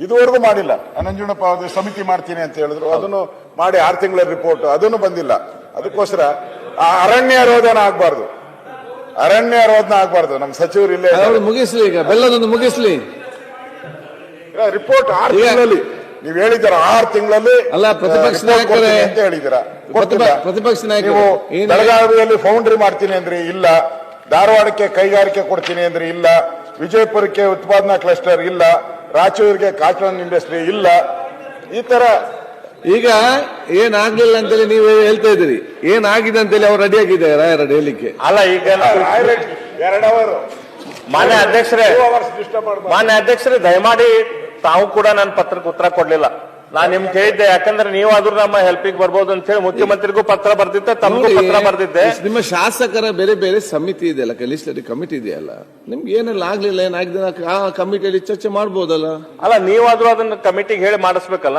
ಇದುವರೆಗೂ ಮಾಡಿಲ್ಲ. ನಂಜುಂಡಪ್ಪ ಸಮಿತಿ ಮಾಡ್ತೀನಿ ಅಂತ ಹೇಳಿದ್ರು, ಅದನ್ನು ಮಾಡಿ 6 ತಿಂಗಳ ರಿಪೋರ್ಟ್ ಅದನ್ನು ಬಂದಿಲ್ಲ. ಅದಕ್ಕೋಸ್ಕರ ಅರಣ್ಯ ರೋಧನ ಆಗ್ಬಾರ್ದು, ನಮ್ಮ ಸಚಿವರು ಇಲ್ಲೇ ಮುಗಿಸ್ಲಿ, ಈಗ ಬೆಲ್ಲದೊಂದು ಮುಗಿಸ್ಲಿ. ರಿಪೋರ್ಟ್ 6 ತಿಂಗಳಲ್ಲಿ ನೀವು ಹೇಳಿದ್ದೀರ, 6 ತಿಂಗಳಲ್ಲಿ ಅಲ್ಲ, ಪ್ರತಿಪಕ್ಷ ನಾಯಕರೇ ಅಂತ ಹೇಳಿದ್ದೀರಾ. ಪ್ರತಿಪಕ್ಷ ನಾಯಕರು ನೀವು ಬೆಳಗಾವಿಯಲ್ಲಿ ಫೌಂಡ್ರಿ ಮಾಡ್ತೀನಿ ಅಂದ್ರೆ ಇಲ್ಲ, ಧಾರವಾಡಕ್ಕೆ ಕೈಗಾರಿಕೆ ಕೊಡ್ತೀನಿ ಅಂದ್ರೆ ಇಲ್ಲ, ವಿಜಯಪುರಕ್ಕೆ ಉತ್ಪಾದನಾ ಕ್ಲಸ್ಟರ್ ಇಲ್ಲ, ರಾಯಚೂರಿಗೆ ಕಾಟನ್ ಇಂಡಸ್ಟ್ರಿ ಇಲ್ಲ. ಈ ತರ ಈಗ ಏನಾಗ್ಲಿಲ್ಲ ಅಂತೇಳಿ ನೀವು ಹೇಳ್ತಾ ಇದ್ದೀರಿ, ಏನಾಗಿದೆ ಅಂತೇಳಿ ಅವ್ರು ರೆಡಿ ಆಗಿದ್ದಾರೆ ರಾಯರಡ್ ಹೇಳಲಿಕ್ಕೆ. ಅಲ್ಲ ಈಗ 2 ಅವರ್ ಮಾನ್ಯ ಅಧ್ಯಕ್ಷರೇ ದಯಮಾಡಿ ತಾವು ಕೂಡ ನನ್ನ ಪತ್ರಕ್ಕೆ ಉತ್ತರ ಕೊಡ್ಲಿಲ್ಲ. ನಾನ್ ನಿಮ್ಗೆ ಹೇಳಿದ್ದೆ, ಯಾಕಂದ್ರೆ ನೀವಾದ್ರೂ ನಮ್ಮ ಹೆಲ್ಪಿಗೆ ಬರ್ಬೋದು ಅಂತ ಹೇಳಿ ಮುಖ್ಯಮಂತ್ರಿಗೂ ಪತ್ರ ಬರ್ದಿದ್ದೆ, ತಮಗೂ ಪತ್ರ ಬರ್ದಿದ್ದೆ. ನಿಮ್ಮ ಶಾಸಕರ ಬೇರೆ ಬೇರೆ ಸಮಿತಿ ಇದೆಯಲ್ಲ, ಲೆಜಿಸ್ಲೇಟಿವ್ ಕಮಿಟಿ ಇದೆಯಲ್ಲ, ನಿಮ್ಗೆ ಏನೆಲ್ಲ ಆಗ್ಲಿಲ್ಲ, ಏನಾಗಿದೆ ಆ ಕಮಿಟಿಯಲ್ಲಿ ಚರ್ಚೆ ಮಾಡ್ಬೋದಲ್ಲ. ಅಲ್ಲ ನೀವಾದ್ರೂ ಅದನ್ನ ಕಮಿಟಿಗೆ ಹೇಳಿ ಮಾಡಿಸ್ಬೇಕಲ್ಲ.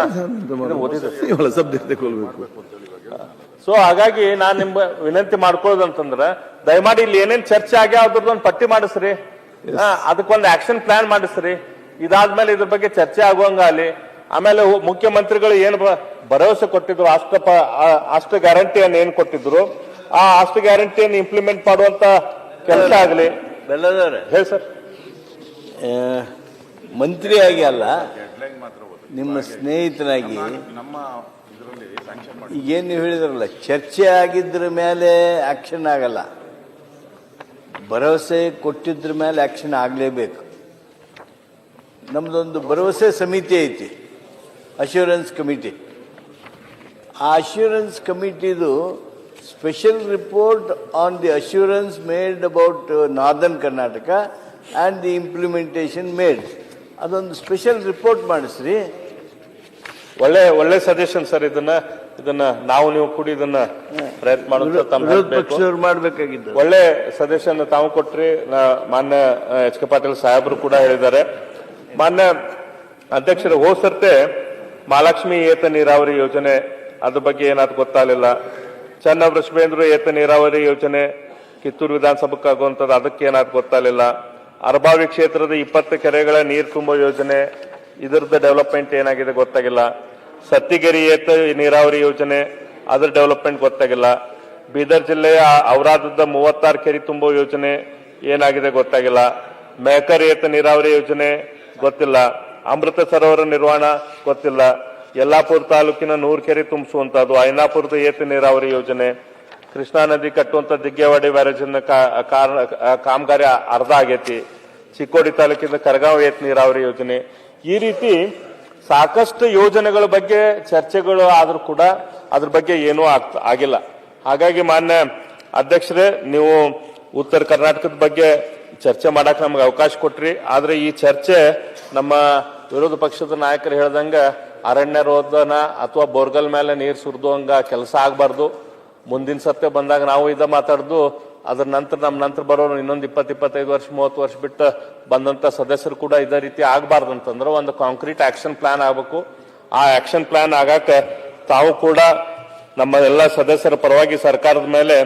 ಸಬ್ಜೆಕ್ಟ್ ತಗೊಳ್ಬೇಕು. ಸೊ ಹಾಗಾಗಿ ನಾನ್ ನಿಮ್ ವಿನಂತಿ ಮಾಡ್ಕೊಳ್ಳೋದಂತಂದ್ರ ದಯಮಾಡಿ ಇಲ್ಲಿ ಏನೇನ್ ಚರ್ಚೆ ಆಗ್ಯಾವ ಅದ್ರದ್ದೊಂದು ಪಟ್ಟಿ ಮಾಡಿಸ್ರಿ, ಅದಕ್ಕೊಂದು ಆಕ್ಷನ್ ಪ್ಲಾನ್ ಮಾಡಿಸ್ರಿ. ಇದಾದ್ಮೇಲೆ ಇದ್ರ ಬಗ್ಗೆ ಚರ್ಚೆ ಆಗುವಂಗಾಲಿ. ಆಮೇಲೆ ಮುಖ್ಯಮಂತ್ರಿಗಳು ಏನು ಭರವಸೆ ಕೊಟ್ಟಿದ್ರು, ಅಷ್ಟು ಗ್ಯಾರಂಟಿಯನ್ನು ಏನ್ ಕೊಟ್ಟಿದ್ರು, ಆ ಅಷ್ಟು ಗ್ಯಾರಂಟಿಯನ್ನು ಇಂಪ್ಲಿಮೆಂಟ್ ಮಾಡುವಂತ ಕೆಲಸ ಆಗಲಿ. ಹೇಳಿ ಸರ್. ಮಂತ್ರಿಯಾಗಿ ಅಲ್ಲ, ನಿಮ್ಮ ಸ್ನೇಹಿತನಾಗಿ ಈಗೇನು ನೀವು ಹೇಳಿದ್ರಲ್ಲ, ಚರ್ಚೆ ಆಗಿದ್ರ ಮೇಲೆ ಆಕ್ಷನ್ ಆಗಲ್ಲ, ಭರವಸೆ ಕೊಟ್ಟಿದ್ರ ಮೇಲೆ ಆಕ್ಷನ್ ಆಗಲೇಬೇಕು. ನಮ್ದೊಂದು ಭರವಸೆ ಸಮಿತಿ ಐತಿ, ಅಶ್ಯೂರೆನ್ಸ್ ಕಮಿಟಿ. ಆ ಅಶ್ಯೂರೆನ್ಸ್ ಕಮಿಟಿದು special report on the assurance made about northern Karnataka and the implementation made, ಅದೊಂದು ಸ್ಪೆಷಲ್ ರಿಪೋರ್ಟ್ ಮಾಡಿಸ್ರಿ. ಒಳ್ಳೆ ಸಜೆಷನ್ ಸರ್. ಇದನ್ನ ನಾವು ನೀವು ಕೂಡಿ ಇದನ್ನ ಪ್ರಯತ್ನ ಮಾಡೋದು ಮಾಡಬೇಕಾಗಿದ್ದು ಒಳ್ಳೆ ಸಜೆಷನ್ ತಾವು ಕೊಟ್ರಿ. ಮಾನ್ಯ ಎಚ್ ಕೆ ಪಾಟೀಲ್ ಸಾಹೇಬರು ಕೂಡ ಹೇಳಿದ್ದಾರೆ. ಮಾನ್ಯ ಅಧ್ಯಕ್ಷರು, ಹೋಸರ್ತೆ ಮಹಾಲಕ್ಷ್ಮಿ ಏತ ನೀರಾವರಿ ಯೋಜನೆ ಅದ್ರ ಬಗ್ಗೆ ಏನಾದ್ರು ಗೊತ್ತಾಗಲಿಲ್ಲ. ಚನ್ನ ವೃಷಭೇಂದ್ರ ಏತ ನೀರಾವರಿ ಯೋಜನೆ ಕಿತ್ತೂರು ವಿಧಾನಸಭೆಗೆ ಆಗುವಂಥದ್ದು, ಅದಕ್ಕೆ ಏನಾದ್ರು ಗೊತ್ತಾಗಲಿಲ್ಲ. ಅರಬಾವಿ ಕ್ಷೇತ್ರದ 20 ಕೆರೆಗಳ ನೀರು ತುಂಬೋ ಯೋಜನೆ, ಇದರದ ಡೆವಲಪ್ಮೆಂಟ್ ಏನಾಗಿದೆ ಗೊತ್ತಾಗಿಲ್ಲ. ಸತ್ತಿಗೆರಿ ಏತ ನೀರಾವರಿ ಯೋಜನೆ, ಅದರ ಡೆವಲಪ್ಮೆಂಟ್ ಗೊತ್ತಾಗಿಲ್ಲ. ಬೀದರ್ ಜಿಲ್ಲೆಯ ಔರಾದದ 36 ಕೆರೆ ತುಂಬೋ ಯೋಜನೆ ಏನಾಗಿದೆ ಗೊತ್ತಾಗಿಲ್ಲ. ಮೇಕರ್ ಏತ ನೀರಾವರಿ ಯೋಜನೆ ಗೊತ್ತಿಲ್ಲ. ಅಮೃತ ಸರೋವರ ನಿರ್ವಹಣಾ ಗೊತ್ತಿಲ್ಲ. ಯಲ್ಲಾಪುರ ತಾಲೂಕಿನ 100 ಕೆರೆ ತುಂಬಿಸುವಂತದ್ದು, ಐನಾಪುರದ ಏತ ನೀರಾವರಿ ಯೋಜನೆ, ಕೃಷ್ಣಾ ನದಿ ಕಟ್ಟುವಂತ ದಿಗ್ಗೇವಾಡಿ ಬ್ಯಾರೇಜಿನ ಕಾಮಗಾರಿ ಅರ್ಧ ಆಗೈತಿ. ಚಿಕ್ಕೋಡಿ ತಾಲೂಕಿನ ಕರಗಾಂವ್ ಏತ ನೀರಾವರಿ ಯೋಜನೆ, ಈ ರೀತಿ ಸಾಕಷ್ಟು ಯೋಜನೆಗಳ ಬಗ್ಗೆ ಚರ್ಚೆಗಳು ಆದ್ರೂ ಕೂಡ ಅದ್ರ ಬಗ್ಗೆ ಏನೂ ಆಗಿಲ್ಲ. ಹಾಗಾಗಿ ಮಾನ್ಯ ಅಧ್ಯಕ್ಷರೇ, ನೀವು ಉತ್ತರ ಕರ್ನಾಟಕದ ಬಗ್ಗೆ ಚರ್ಚೆ ಮಾಡಕ್ ನಮ್ಗೆ ಅವಕಾಶ ಕೊಟ್ರಿ. ಆದ್ರೆ ಈ ಚರ್ಚೆ ನಮ್ಮ ವಿರೋಧ ಪಕ್ಷದ ನಾಯಕರು ಹೇಳ್ದಂಗ ಅರಣ್ಯ ರೋಧನ ಅಥವಾ ಬೋರ್ಗಲ್ ಮೇಲೆ ನೀರು ಸುರಿದುವಂಗ ಕೆಲಸ ಆಗ್ಬಾರ್ದು. ಮುಂದಿನ ಸತ್ಯ ಬಂದಾಗ ನಾವು ಇದ ಮಾತಾಡ್ದು, ಅದ್ರ ನಂತರ ನಮ್ಮ ನಂತರ ಬರೋರು ಇನ್ನೊಂದು 20-25 ವರ್ಷ 30 ವರ್ಷ ಬಿಟ್ಟು ಬಂದಂತ ಸದಸ್ಯರು ಕೂಡ ಇದೇ ರೀತಿ ಆಗ್ಬಾರ್ದು ಅಂತಂದ್ರೆ ಒಂದು ಕಾಂಕ್ರೀಟ್ ಆಕ್ಷನ್ ಪ್ಲಾನ್ ಆಗ್ಬೇಕು. ಆ ಆಕ್ಷನ್ ಪ್ಲಾನ್ ಆಗಾಕ ತಾವು ಕೂಡ ನಮ್ಮ ಎಲ್ಲ ಸದಸ್ಯರ ಪರವಾಗಿ ಸರ್ಕಾರದ ಮೇಲೆ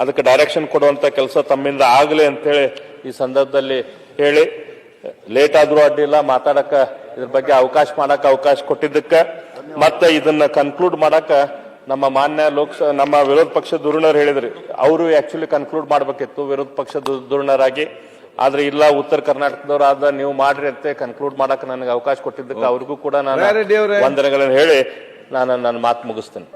ಅದಕ್ಕೆ ಡೈರೆಕ್ಷನ್ ಕೊಡುವಂತ ಕೆಲಸ ತಮ್ಮಿಂದ ಆಗಲಿ ಅಂತೇಳಿ ಈ ಸಂದರ್ಭದಲ್ಲಿ ಹೇಳಿ, ಲೇಟ್ ಆದ್ರೂ ಅಡ್ಡಿಲ್ಲ, ಮಾತಾಡಕ ಇದ್ರ ಬಗ್ಗೆ ಅವಕಾಶ ಕೊಟ್ಟಿದ್ದಕ್ಕೆ, ಮತ್ತೆ ಇದನ್ನ ಕನ್ಕ್ಲೂಡ್ ಮಾಡಕ ನಮ್ಮ ಮಾನ್ಯ ನಮ್ಮ ವಿರೋಧ ಪಕ್ಷದ ಧುರೀಣರು ಹೇಳಿದ್ರಿ, ಅವರು ಆಕ್ಚುಲಿ ಕನ್ಕ್ಲೂಡ್ ಮಾಡ್ಬೇಕಿತ್ತು ವಿರೋಧ ಪಕ್ಷದ ಧುರೀಣರಾಗಿ. ಆದ್ರೆ ಇಲ್ಲ, ಉತ್ತರ ಕರ್ನಾಟಕದವ್ರು ಆದ ನೀವು ಮಾಡ್ರಿ ಅಂತ ಕನ್ಕ್ಲೂಡ್ ಮಾಡಕ್ ನನಗೆ ಅವಕಾಶ ಕೊಟ್ಟಿದ್ದಕ್ಕೆ ಅವ್ರಿಗೂ ಕೂಡ ನಾನು ವಂದನೆಗಳನ್ನು ಹೇಳಿ ನಾನು ನನ್ನ ಮಾತು ಮುಗಿಸ್ತೇನೆ.